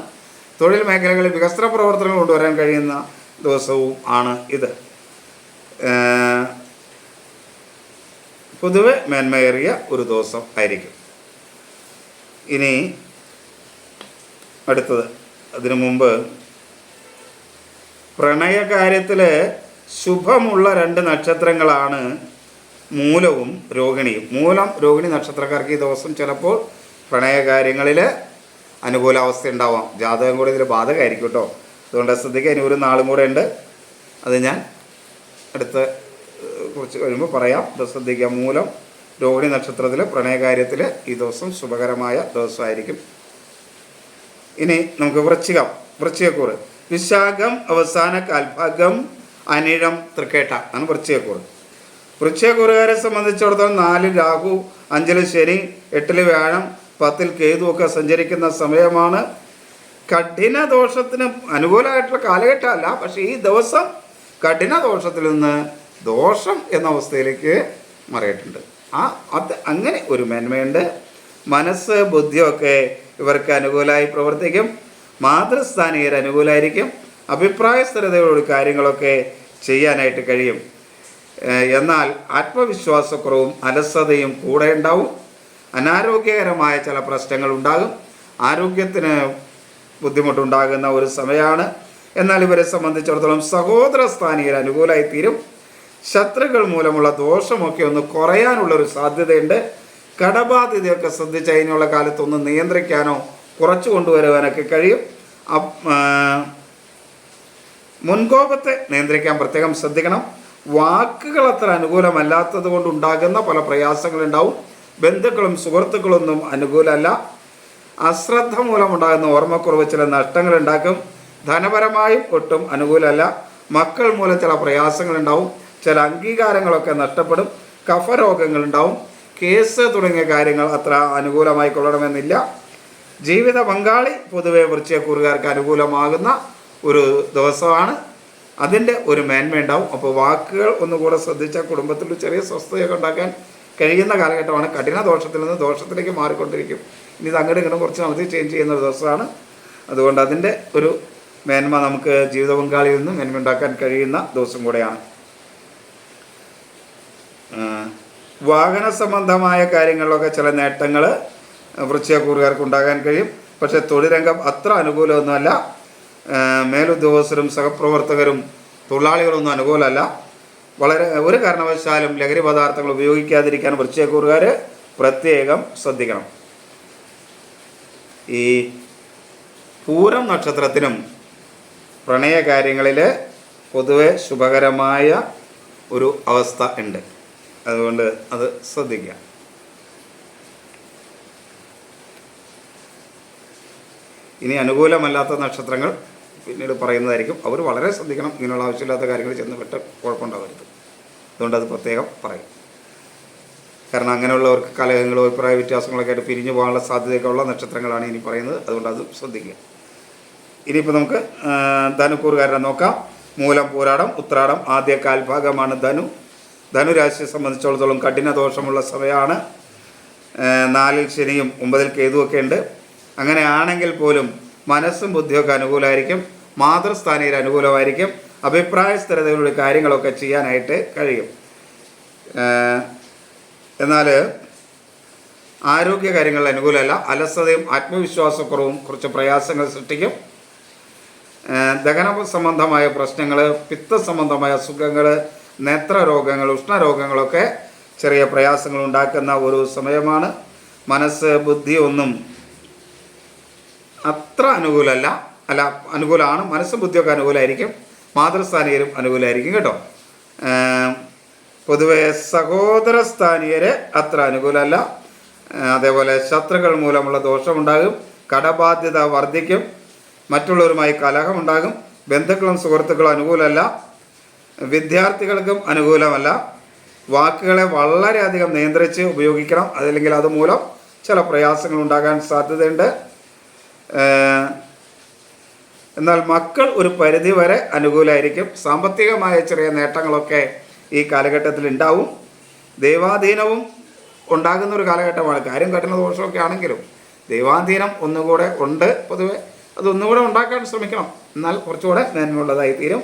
തൊഴിൽ മേഖലകളിൽ വികസന പ്രവർത്തനങ്ങൾ കൊണ്ടുവരാൻ കഴിയുന്ന ദിവസവും ആണ് ഇത്. പൊതുവെ മേന്മയേറിയ ഒരു ദിവസം ആയിരിക്കും. ഇനി അടുത്തത്, അതിനു മുമ്പ് പ്രണയകാര്യത്തിൽ ശുഭമുള്ള 2 നക്ഷത്രങ്ങളാണ് മൂലവും രോഹിണിയും. മൂലം രോഹിണി നക്ഷത്രക്കാർക്ക് ഈ ദിവസം ചിലപ്പോൾ പ്രണയകാര്യങ്ങളിൽ അനുകൂലാവസ്ഥ ഉണ്ടാവാം. ജാതകം കൂടി ഇതിൽ ബാധകമായിരിക്കും കേട്ടോ. അതുകൊണ്ട് ശ്രദ്ധിക്കുക. ഇനി ഒരു നാളും കൂടെ ഉണ്ട്. അത് ഞാൻ അടുത്ത കുറച്ച് കഴിയുമ്പോൾ പറയാം. ഇത് ശ്രദ്ധിക്കുക. മൂലം രോഹിണി നക്ഷത്രത്തിൽ പ്രണയകാര്യത്തിൽ ഈ ദിവസം ശുഭകരമായ ദിവസമായിരിക്കും. ഇനി നമുക്ക് വൃശ്ചികക്കൂറ്. വിശാഖം അവസാന കാൽഭാഗം, അനിഴം തൃക്കേട്ട ആണ് വൃശ്ചികക്കൂറ്. വൃശ്ചികക്കൂറുകാരെ സംബന്ധിച്ചിടത്തോളം 4 രാഹു, 5 ശനി, 8 വ്യാഴം, 10 കേതു ഒക്കെ സഞ്ചരിക്കുന്ന സമയമാണ്. കഠിന ദോഷത്തിന് അനുകൂലമായിട്ടുള്ള കാലഘട്ടമല്ല, പക്ഷേ ഈ ദിവസം കഠിന ദോഷത്തിൽ നിന്ന് ദോഷം എന്ന അവസ്ഥയിലേക്ക് മാറിയിട്ടുണ്ട്. അത് അങ്ങനെ ഒരു മേന്മയുണ്ട്. മനസ്സ് ബുദ്ധിയൊക്കെ ഇവർക്ക് അനുകൂലമായി പ്രവർത്തിക്കും. മാതൃസ്ഥാനീയർ അനുകൂലമായിരിക്കും. അഭിപ്രായ സ്ഥിരതയോട് കാര്യങ്ങളൊക്കെ ചെയ്യാനായിട്ട് കഴിയും. എന്നാൽ ആത്മവിശ്വാസക്കുറവും അലസതയും കൂടെ ഉണ്ടാവും. അനാരോഗ്യകരമായ ചില പ്രശ്നങ്ങൾ ഉണ്ടാകും. ആരോഗ്യത്തിന് ബുദ്ധിമുട്ടുണ്ടാകുന്ന ഒരു സമയമാണ്. എന്നാൽ ഇവരെ സംബന്ധിച്ചിടത്തോളം സഹോദര സ്ഥാനീയർ അനുകൂലമായി തീരും. ശത്രുക്കൾ മൂലമുള്ള ദോഷമൊക്കെ ഒന്ന് കുറയാനുള്ളൊരു സാധ്യതയുണ്ട്. കടബാധ്യതയൊക്കെ ശ്രദ്ധിച്ച് അതിനുള്ള കാലത്തൊന്ന് നിയന്ത്രിക്കാനോ കുറച്ചു കൊണ്ടുവരുവാനൊക്കെ കഴിയും. മുൻകോപത്തെ നിയന്ത്രിക്കാൻ പ്രത്യേകം ശ്രദ്ധിക്കണം. വാക്കുകൾ അത്ര അനുകൂലമല്ലാത്തത് കൊണ്ടുണ്ടാകുന്ന പല പ്രയാസങ്ങളുണ്ടാവും. ബന്ധുക്കളും സുഹൃത്തുക്കളൊന്നും അനുകൂലമല്ല. അശ്രദ്ധ മൂലമുണ്ടാകുന്ന ഓർമ്മക്കുറവ് ചില നഷ്ടങ്ങളുണ്ടാക്കും. ധനപരമായും ഒട്ടും അനുകൂലമല്ല. മക്കൾ മൂലം ചില പ്രയാസങ്ങളുണ്ടാവും. ചില അംഗീകാരങ്ങളൊക്കെ നഷ്ടപ്പെടും. കഫരോഗങ്ങളുണ്ടാവും. കേസ് തുടങ്ങിയ കാര്യങ്ങൾ അത്ര അനുകൂലമായി കൊള്ളണമെന്നില്ല. ജീവിത പങ്കാളി പൊതുവെ വൃശ്ചികക്കൂറുകാർക്ക് അനുകൂലമാകുന്ന ഒരു ദിവസമാണ്. അതിൻ്റെ ഒരു മേന്മയുണ്ടാവും. അപ്പോൾ വാക്കുകൾ ഒന്നുകൂടെ ശ്രദ്ധിച്ചാൽ കുടുംബത്തിൽ ചെറിയ സ്വസ്ഥതയൊക്കെ ഉണ്ടാക്കാൻ കഴിയുന്ന കാലഘട്ടമാണ്. കഠിന ദോഷത്തിൽ നിന്ന് ദോഷത്തിലേക്ക് മാറിക്കൊണ്ടിരിക്കും. ഇനി ഇത് അങ്ങോട്ടും ഇങ്ങോട്ടും കുറച്ച് നമുക്ക് ചേഞ്ച് ചെയ്യുന്ന ഒരു ദിവസമാണ്. അതുകൊണ്ട് അതിൻ്റെ ഒരു മേന്മ നമുക്ക് ജീവിത പങ്കാളിയിൽ നിന്ന് മേന്മ ഉണ്ടാക്കാൻ കഴിയുന്ന ദിവസം കൂടെയാണ്. വാഹന സംബന്ധമായ കാര്യങ്ങളിലൊക്കെ ചില നേട്ടങ്ങൾ വൃശ്ചികക്കൂറുകാർക്ക് ഉണ്ടാകാൻ കഴിയും. പക്ഷേ തൊഴിൽ രംഗം അത്ര അനുകൂലമൊന്നുമല്ല. മേലുദ്യോഗസ്ഥരും സഹപ്രവർത്തകരും തൊഴിലാളികളൊന്നും അനുകൂലമല്ല. വളരെ ഒരു കാരണവശാലും ലഹരി പദാർത്ഥങ്ങൾ ഉപയോഗിക്കാതിരിക്കാൻ വൃശ്ചികക്കൂറുകാർ പ്രത്യേകം ശ്രദ്ധിക്കണം. ഈ പൂരം നക്ഷത്രത്തിനും പ്രണയകാര്യങ്ങളിൽ പൊതുവെ ശുഭകരമായ ഒരു അവസ്ഥ ഉണ്ട്. അതുകൊണ്ട് അത് ശ്രദ്ധിക്കുക. ഇനി അനുകൂലമല്ലാത്ത നക്ഷത്രങ്ങൾ പിന്നീട് പറയുന്നതായിരിക്കും. അവർ വളരെ ശ്രദ്ധിക്കണം. ഇങ്ങനെയുള്ള ആവശ്യമില്ലാത്ത കാര്യങ്ങൾ ചെന്ന് പെട്ട് കുഴപ്പമുണ്ടാവരുത്. അതുകൊണ്ട് അത് പ്രത്യേകം പറയും. കാരണം അങ്ങനെയുള്ളവർക്ക് കലഹങ്ങളോ അഭിപ്രായ വ്യത്യാസങ്ങളൊക്കെ ആയിട്ട് പിരിഞ്ഞു പോകാനുള്ള സാധ്യതയൊക്കെ ഉള്ള നക്ഷത്രങ്ങളാണ് ഇനി പറയുന്നത്. അതുകൊണ്ട് അത് ശ്രദ്ധിക്കുക. ഇനിയിപ്പോൾ നമുക്ക് ധനുക്കൂറുകാരനെ നോക്കാം. മൂലം, പൂരാടം, ഉത്രാടം ആദ്യ കാൽഭാഗമാണ് ധനുരാശിയെ സംബന്ധിച്ചിടത്തോളം കഠിന ദോഷമുള്ള സമയമാണ്. 4-ൽ ശനിയും 9-ൽ കേതുവൊക്കെ ഉണ്ട്. അങ്ങനെ ആണെങ്കിൽ പോലും മനസ്സും ബുദ്ധിയൊക്കെ അനുകൂലമായിരിക്കും. മാതൃസ്ഥാനീയർ അനുകൂലമായിരിക്കും. അഭിപ്രായ സ്ഥിരതകളുടെ കാര്യങ്ങളൊക്കെ ചെയ്യാനായിട്ട് കഴിയും. എന്നാൽ ആരോഗ്യ കാര്യങ്ങളിൽ അനുകൂലമല്ല. അലസതയും ആത്മവിശ്വാസക്കുറവും കുറച്ച് പ്രയാസങ്ങൾ സൃഷ്ടിക്കും. ദഹന സംബന്ധമായ പ്രശ്നങ്ങൾ, പിത്ത സംബന്ധമായ അസുഖങ്ങൾ, നേത്രരോഗങ്ങൾ, ഉഷ്ണരോഗങ്ങളൊക്കെ ചെറിയ പ്രയാസങ്ങൾ ഉണ്ടാക്കുന്ന ഒരു സമയമാണ്. മനസ്സ് ബുദ്ധി ഒന്നും അത്ര അനുകൂലമാണ്. മനസ്സ് ബുദ്ധിയൊക്കെ അനുകൂലമായിരിക്കും. മാതൃസ്ഥാനീയരും അനുകൂലമായിരിക്കും കേട്ടോ. പൊതുവെ സഹോദര സ്ഥാനീയര് അത്ര അനുകൂലമല്ല. അതേപോലെ ശത്രുക്കൾ മൂലമുള്ള ദോഷമുണ്ടാകും. കടബാധ്യത വർദ്ധിക്കും. മറ്റുള്ളവരുമായി കലഹമുണ്ടാകും. ബന്ധുക്കളും സുഹൃത്തുക്കളും അനുകൂലമല്ല. വിദ്യാർത്ഥികൾക്കും അനുകൂലമല്ല. വാക്കുകളെ വളരെയധികം നിയന്ത്രിച്ച് ഉപയോഗിക്കണം. അതല്ലെങ്കിൽ അതുമൂലം ചില പ്രയാസങ്ങൾ ഉണ്ടാകാൻ സാധ്യതയുണ്ട്. എന്നാൽ മക്കൾ ഒരു പരിധി വരെ അനുകൂലമായിരിക്കും. സാമ്പത്തികമായ ചെറിയ നേട്ടങ്ങളൊക്കെ ഈ കാലഘട്ടത്തിൽ ഉണ്ടാവും. ദൈവാധീനവും ഉണ്ടാകുന്ന ഒരു കാലഘട്ടമാണ്. കാര്യം കഠിന ദോഷമൊക്കെ ആണെങ്കിലും ദൈവാധീനം ഒന്നുകൂടെ ഉണ്ട്. പൊതുവെ അതൊന്നുകൂടെ ഉണ്ടാക്കാൻ ശ്രമിക്കണം. എന്നാൽ കുറച്ചുകൂടെ നന്മയുള്ളതായി തീരും.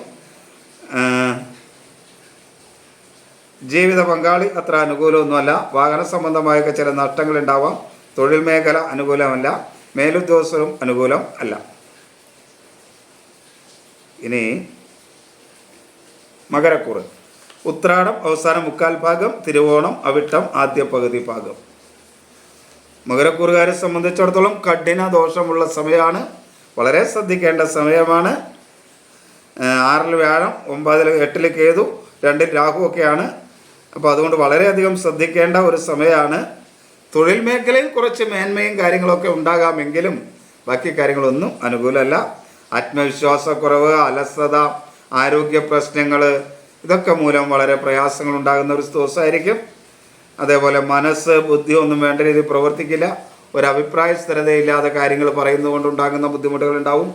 ജീവിത പങ്കാളി അത്ര അനുകൂലമൊന്നുമല്ല. വാഹന സംബന്ധമായൊക്കെ ചില നഷ്ടങ്ങൾ ഉണ്ടാവാം. തൊഴിൽ മേഖല അനുകൂലമല്ല. മേലുദ്യോഗസ്ഥരും അനുകൂലം അല്ല. ഇനി മകരക്കൂറ്. ഉത്രാടം അവസാനം 3/4 ഭാഗം, തിരുവോണം അവിട്ടം ആദ്യ പകുതി ഭാഗം. മകരക്കൂറുകാരെ സംബന്ധിച്ചിടത്തോളം കഠിന ദോഷമുള്ള സമയമാണ്. വളരെ ശ്രദ്ധിക്കേണ്ട സമയമാണ്. 6-ൽ വ്യാഴം, 9-ൽ 8-ൽ കേതു, 2-ൽ രാഹു ഒക്കെയാണ്. അപ്പോൾ അതുകൊണ്ട് വളരെയധികം ശ്രദ്ധിക്കേണ്ട ഒരു സമയമാണ്. തൊഴിൽ മേഖലയിൽ കുറച്ച് മേന്മയും കാര്യങ്ങളൊക്കെ ഉണ്ടാകാമെങ്കിലും ബാക്കി കാര്യങ്ങളൊന്നും അനുകൂലമല്ല. ആത്മവിശ്വാസക്കുറവ്, അലസത, ആരോഗ്യ പ്രശ്നങ്ങൾ ഇതൊക്കെ മൂലം വളരെ പ്രയാസങ്ങൾ ഉണ്ടാകുന്ന ഒരു ദിവസമായിരിക്കും. അതേപോലെ മനസ്സ് ബുദ്ധി ഒന്നും വേണ്ട രീതിയിൽ പ്രവർത്തിക്കില്ല. ഒരു അഭിപ്രായ സ്ഥിരതയില്ലാതെ കാര്യങ്ങൾ പറയുന്നതുകൊണ്ടുണ്ടാകുന്ന ബുദ്ധിമുട്ടുകളുണ്ടാവും.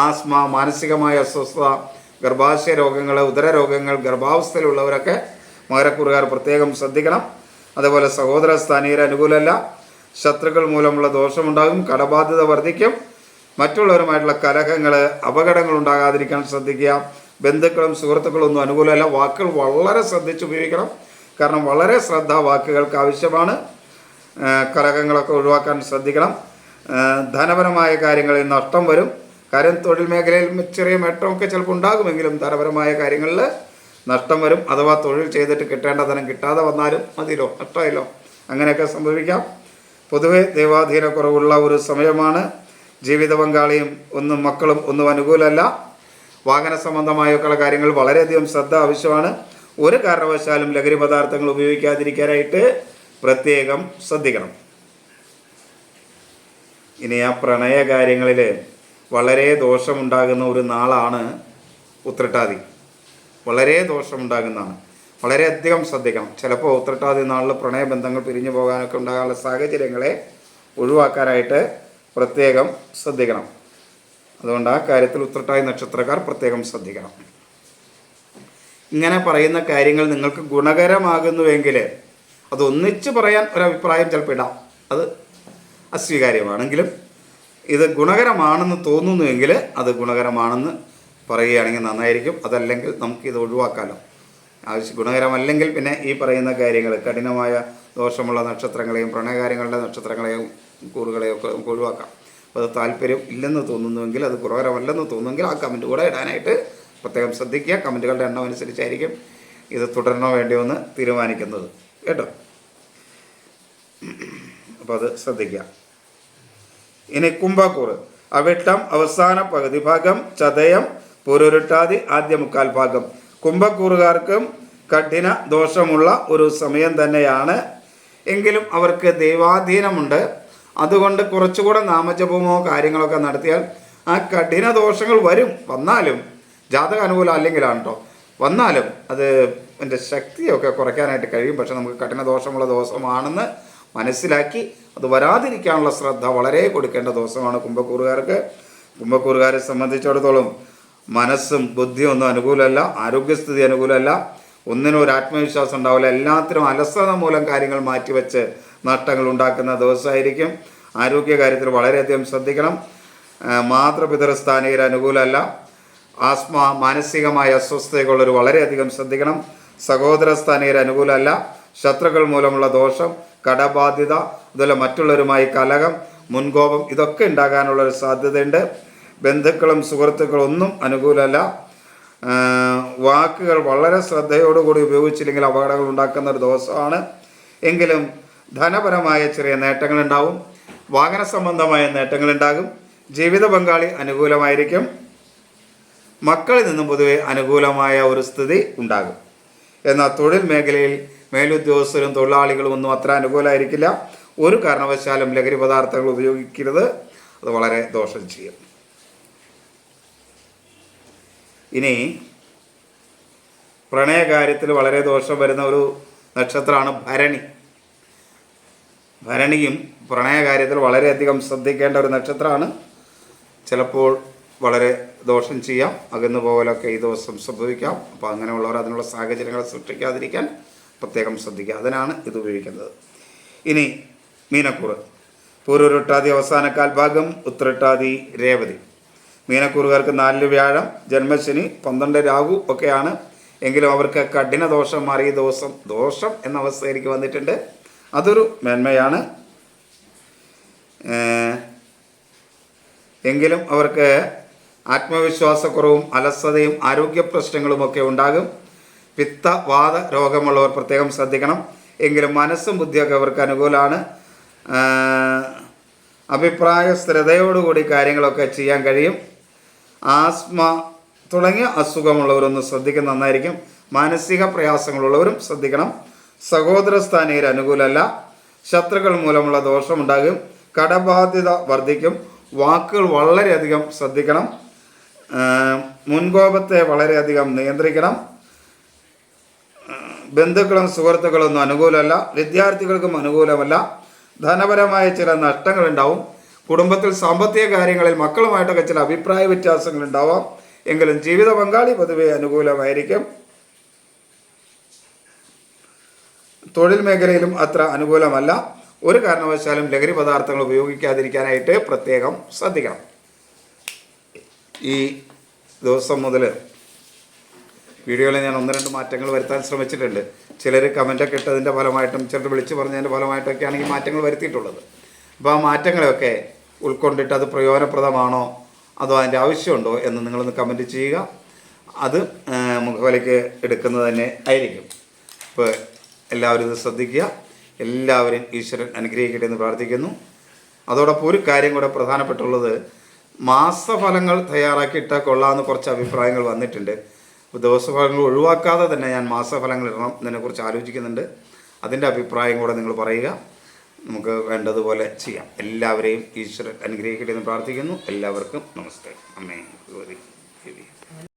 ആസ്മ, മാനസികമായ അസ്വസ്ഥത, ഗർഭാശയ രോഗങ്ങൾ, ഉദര രോഗങ്ങൾ, ഗർഭാവസ്ഥയിലുള്ളവരൊക്കെ മകരക്കൂറുകാർ പ്രത്യേകം ശ്രദ്ധിക്കണം. അതുപോലെ സഹോദര സ്ഥാനീയർ അനുകൂലമല്ല. ശത്രുക്കൾ മൂലമുള്ള ദോഷമുണ്ടാകും. കടബാധ്യത വർദ്ധിക്കും. മറ്റുള്ളവരുമായിട്ടുള്ള കലഹങ്ങൾ, അപകടങ്ങൾ ഉണ്ടാകാതിരിക്കാൻ ശ്രദ്ധിക്കുക. ബന്ധുക്കളും സുഹൃത്തുക്കളും ഒന്നും അനുകൂലമല്ല. വാക്കുകൾ വളരെ ശ്രദ്ധിച്ച് ഉപയോഗിക്കണം. കാരണം വളരെ ശ്രദ്ധ വാക്കുകൾക്ക് ആവശ്യമാണ്. കലഹങ്ങളൊക്കെ ഒഴിവാക്കാൻ ശ്രദ്ധിക്കണം. ധനപരമായ കാര്യങ്ങളിൽ നഷ്ടം വരും. കാര്യം തൊഴിൽ മേഖലയിൽ ചെറിയ നേട്ടമൊക്കെ ചിലപ്പോൾ ഉണ്ടാകുമെങ്കിലും ധനപരമായ കാര്യങ്ങളിൽ നഷ്ടം വരും. അഥവാ തൊഴിൽ ചെയ്തിട്ട് കിട്ടേണ്ട ധനം കിട്ടാതെ വന്നാലും മതിയല്ലോ, നഷ്ടമായല്ലോ, അങ്ങനെയൊക്കെ സംഭവിക്കാം. പൊതുവെ ദൈവാധീനക്കുറവുള്ള ഒരു സമയമാണ്. ജീവിത പങ്കാളിയും മക്കളും ഒന്നും അനുകൂലമല്ല. വാഹന സംബന്ധമായൊക്കെയുള്ള കാര്യങ്ങൾ വളരെയധികം ശ്രദ്ധ ആവശ്യമാണ്. ഒരു കാരണവശാലും ലഹരി പദാർത്ഥങ്ങൾ ഉപയോഗിക്കാതിരിക്കാനായിട്ട് പ്രത്യേകം ശ്രദ്ധിക്കണം. ഇനി ആ പ്രണയ കാര്യങ്ങളിൽ വളരെ ദോഷമുണ്ടാകുന്ന ഒരു നാളാണ് ഉത്രട്ടാതി. വളരെ ദോഷമുണ്ടാകുന്നതാണ്. വളരെയധികം ശ്രദ്ധിക്കണം. ചിലപ്പോൾ ഉത്രട്ടാതി നാളിൽ പ്രണയബന്ധങ്ങൾ പിരിഞ്ഞു പോകാനൊക്കെ ഉണ്ടാകാനുള്ള സാഹചര്യങ്ങളെ ഒഴിവാക്കാനായിട്ട് പ്രത്യേകം ശ്രദ്ധിക്കണം. അതുകൊണ്ട് ആ കാര്യത്തിൽ ഉത്രട്ടാതി നക്ഷത്രക്കാർ പ്രത്യേകം ശ്രദ്ധിക്കണം. ഇങ്ങനെ പറയുന്ന കാര്യങ്ങൾ നിങ്ങൾക്ക് ഗുണകരമാകുന്നുവെങ്കിൽ അത് ഒന്നിച്ച് പറയാൻ ഒരഭിപ്രായം ചിലപ്പോൾ ഇടാം. അത് അസ്വീകാര്യമാണെങ്കിലും ഇത് ഗുണകരമാണെന്ന് തോന്നുന്നുവെങ്കിൽ അത് ഗുണകരമാണെന്ന് പറയുകയാണെങ്കിൽ നന്നായിരിക്കും. അതല്ലെങ്കിൽ നമുക്കിത് ഒഴിവാക്കാമല്ലോ. ഗുണകരമല്ലെങ്കിൽ പിന്നെ ഈ പറയുന്ന കാര്യങ്ങൾ, കഠിനമായ ദോഷമുള്ള നക്ഷത്രങ്ങളെയും പ്രണയകാര്യങ്ങളുടെ നക്ഷത്രങ്ങളെയും കൂറുകളെയും ഒക്കെ നമുക്ക് ഒഴിവാക്കാം. അപ്പോൾ അത് താല്പര്യം ഇല്ലെന്ന് തോന്നുന്നുവെങ്കിൽ, അത് ഗുണകരമല്ലെന്ന് തോന്നുമെങ്കിൽ ആ കമൻറ്റ് കൂടെ ഇടാനായിട്ട് പ്രത്യേകം ശ്രദ്ധിക്കുക. കമൻറ്റുകളുടെ എണ്ണം അനുസരിച്ചായിരിക്കും ഇത് തുടരണോ വേണ്ടിയോ എന്ന് തീരുമാനിക്കുന്നത് കേട്ടോ. അപ്പോൾ അത് ശ്രദ്ധിക്കുക. ഇനി കുംഭക്കൂറ്. അവിട്ടം അവസാന പകുതി ഭാഗം, ചതയം പൂരുരുട്ടാതി ആദ്യ മുക്കാൽ ഭാഗം. കുംഭക്കൂറുകാർക്കും കഠിന ദോഷമുള്ള ഒരു സമയം തന്നെയാണ്. എങ്കിലും അവർക്ക് ദൈവാധീനമുണ്ട്. അതുകൊണ്ട് കുറച്ചുകൂടെ നാമജപമോ കാര്യങ്ങളൊക്കെ നടത്തിയാൽ ആ കഠിന ദോഷങ്ങൾ വന്നാലും ജാതക അനുകൂലം അല്ലെങ്കിലാണ് കേട്ടോ, വന്നാലും അത് എൻ്റെ ശക്തിയൊക്കെ കുറയ്ക്കാനായിട്ട് കഴിയും. പക്ഷെ നമുക്ക് കഠിന ദോഷമുള്ള ദോഷമാണെന്ന് മനസ്സിലാക്കി അത് വരാതിരിക്കാനുള്ള ശ്രദ്ധ വളരെ കൊടുക്കേണ്ട ദിവസമാണ് കുംഭക്കൂറുകാർക്ക്. കുംഭക്കൂറുകാരെ സംബന്ധിച്ചിടത്തോളം മനസ്സും ബുദ്ധിയും ഒന്നും അനുകൂലമല്ല. ആരോഗ്യസ്ഥിതി അനുകൂലമല്ല. ഒന്നിനും ഒരു ആത്മവിശ്വാസം ഉണ്ടാവില്ല. എല്ലാത്തിനും അലസത മൂലം കാര്യങ്ങൾ മാറ്റിവെച്ച് നഷ്ടങ്ങൾ ഉണ്ടാക്കുന്ന ദിവസമായിരിക്കും. ആരോഗ്യകാര്യത്തിൽ വളരെയധികം ശ്രദ്ധിക്കണം. മാതൃപിതൃസ്ഥാനീയർ അനുകൂലമല്ല. ആസ്മ, മാനസികമായ അസ്വസ്ഥതകളുള്ളവർ വളരെയധികം ശ്രദ്ധിക്കണം. സഹോദരസ്ഥാനീയർ അനുകൂലമല്ല. ശത്രുക്കൾ മൂലമുള്ള ദോഷം, കടബാധ്യത, അതുപോലെ മറ്റുള്ളവരുമായി കലഹം, മുൻകോപം, ഇതൊക്കെ ഉണ്ടാകാനുള്ളൊരു സാധ്യതയുണ്ട്. ബന്ധുക്കളും സുഹൃത്തുക്കളും ഒന്നും അനുകൂലമല്ല. വാക്കുകൾ വളരെ ശ്രദ്ധയോടുകൂടി ഉപയോഗിച്ചില്ലെങ്കിൽ അപകടങ്ങൾ ഉണ്ടാക്കുന്ന ഒരു ദിവസമാണ്. എങ്കിലും ധനപരമായ ചെറിയ നേട്ടങ്ങളുണ്ടാവും. വാഹന സംബന്ധമായ നേട്ടങ്ങളുണ്ടാകും. ജീവിത പങ്കാളി അനുകൂലമായിരിക്കും. മക്കളിൽ നിന്നും പൊതുവെ അനുകൂലമായ ഒരു സ്ഥിതി ഉണ്ടാകും. എന്നാൽ തൊഴിൽ മേഖലയിൽ മേലുദ്യോഗസ്ഥരും തൊഴിലാളികളും ഒന്നും അത്ര അനുകൂലമായിരിക്കില്ല. ഒരു കാരണവശാലും ലഹരി പദാർത്ഥങ്ങൾ ഉപയോഗിക്കരുത്. അത് വളരെ ദോഷം ചെയ്യും. ഇനി പ്രണയകാര്യത്തിൽ വളരെ ദോഷം വരുന്ന ഒരു നക്ഷത്രമാണ് ഭരണി. ഭരണിയും പ്രണയകാര്യത്തിൽ വളരെയധികം ശ്രദ്ധിക്കേണ്ട ഒരു നക്ഷത്രമാണ്. ചിലപ്പോൾ വളരെ ദോഷം ചെയ്യാം, അകന്നു പോകലൊക്കെ ഈ ദിവസം സംഭവിക്കാം. അപ്പോൾ അങ്ങനെയുള്ളവർ അതിനുള്ള സാഹചര്യങ്ങൾ സൃഷ്ടിക്കാതിരിക്കാൻ പ്രത്യേകം ശ്രദ്ധിക്കുക. അതിനാണ് ഇത് ഉപയോഗിക്കുന്നത്. ഇനി മീനക്കൂറ്. പൂരുരുട്ടാതി അവസാനക്കാൽ ഭാഗം, ഉത്രട്ടാതി രേവതി. മീനക്കൂറുകാർക്ക് 4 വ്യാഴം, ജന്മശനി, 12 രാഹു ഒക്കെയാണ്. എങ്കിലും അവർക്ക് കഠിന ദോഷം മാറിയ ദോഷം എന്ന അവസ്ഥയിലേക്ക് വന്നിട്ടുണ്ട്. അതൊരു മേന്മയാണ്. എങ്കിലും അവർക്ക് ആത്മവിശ്വാസക്കുറവും അലസതയും ആരോഗ്യ പ്രശ്നങ്ങളുമൊക്കെ ഉണ്ടാകും. പിത്തവാത രോഗമുള്ളവർ പ്രത്യേകം ശ്രദ്ധിക്കണം. എങ്കിലും മനസ്സും ബുദ്ധിയൊക്കെ അവർക്ക് അനുകൂലമാണ്. അഭിപ്രായ സ്ഥിരതയോടുകൂടി കാര്യങ്ങളൊക്കെ ചെയ്യാൻ കഴിയും. ആസ്മ തുടങ്ങിയ അസുഖമുള്ളവരൊന്ന് ശ്രദ്ധിക്കുന്ന നന്നായിരിക്കും. മാനസിക പ്രയാസങ്ങളുള്ളവരും ശ്രദ്ധിക്കണം. സഹോദരസ്ഥാനീയർ അനുകൂലമല്ല. ശത്രുക്കൾ മൂലമുള്ള ദോഷമുണ്ടാകും. കടബാധ്യത വർദ്ധിക്കും. വാക്കുകൾ വളരെയധികം ശ്രദ്ധിക്കണം. മുൻകോപത്തെ വളരെയധികം നിയന്ത്രിക്കണം. ബന്ധുക്കളും സുഹൃത്തുക്കളൊന്നും അനുകൂലമല്ല. വിദ്യാർത്ഥികൾക്കും അനുകൂലമല്ല. ധനപരമായ ചില നഷ്ടങ്ങളുണ്ടാവും. കുടുംബത്തിൽ സാമ്പത്തിക കാര്യങ്ങളിൽ മക്കളുമായിട്ടൊക്കെ ചില അഭിപ്രായ വ്യത്യാസങ്ങളുണ്ടാവാം. എങ്കിലും ജീവിത പങ്കാളി പൊതുവെ അനുകൂലമായിരിക്കും. തൊഴിൽ മേഖലയിലും അത്ര അനുകൂലമല്ല. ഒരു കാരണവശാലും ലഹരി പദാർത്ഥങ്ങൾ ഉപയോഗിക്കാതിരിക്കാനായിട്ട് പ്രത്യേകം ശ്രദ്ധിക്കണം. ഈ ദിവസം മുതൽ വീഡിയോയിൽ ഞാൻ 1-2 മാറ്റങ്ങൾ വരുത്താൻ ശ്രമിച്ചിട്ടുണ്ട്. ചിലർ കമൻറ്റൊക്കെ ഇട്ടതിൻ്റെ ഫലമായിട്ടും ചിലർ വിളിച്ച് പറഞ്ഞതിൻ്റെ ഫലമായിട്ടൊക്കെയാണ് ഈ മാറ്റങ്ങൾ വരുത്തിയിട്ടുള്ളത്. അപ്പോൾ ആ മാറ്റങ്ങളെയൊക്കെ ഉൾക്കൊണ്ടിട്ട് അത് പ്രയോജനപ്രദമാണോ അതോ അതിൻ്റെ ആവശ്യമുണ്ടോ എന്ന് നിങ്ങളൊന്ന് കമൻറ്റ് ചെയ്യുക. അത് മുഖവിലയ്ക്ക് എടുക്കുന്നത് തന്നെ ആയിരിക്കും. ഇപ്പോൾ എല്ലാവരും ഇത് ശ്രദ്ധിക്കുക. എല്ലാവരും ഈശ്വരൻ അനുഗ്രഹിക്കട്ടെ എന്ന് പ്രാർത്ഥിക്കുന്നു. അതോടൊപ്പം ഒരു കാര്യം കൂടെ പ്രധാനപ്പെട്ടുള്ളത്, മാസഫലങ്ങൾ തയ്യാറാക്കിയിട്ടാൽ കൊള്ളാമെന്ന് കുറച്ച് അഭിപ്രായങ്ങൾ വന്നിട്ടുണ്ട്. ദിവസഫലങ്ങൾ ഒഴിവാക്കാതെ തന്നെ ഞാൻ മാസഫലങ്ങൾ ഇടണം എന്നതിനെക്കുറിച്ച് ആലോചിക്കുന്നുണ്ട്. അതിൻ്റെ അഭിപ്രായം കൂടെ നിങ്ങൾ പറയുക. നമുക്ക് വേണ്ടതുപോലെ ചെയ്യാം. എല്ലാവരെയും ഈശ്വരൻ അനുഗ്രഹിക്കട്ടെ എന്ന് പ്രാർത്ഥിക്കുന്നു. എല്ലാവർക്കും നമസ്തേ. അമ്മേ ഭഗവതി ദേവി.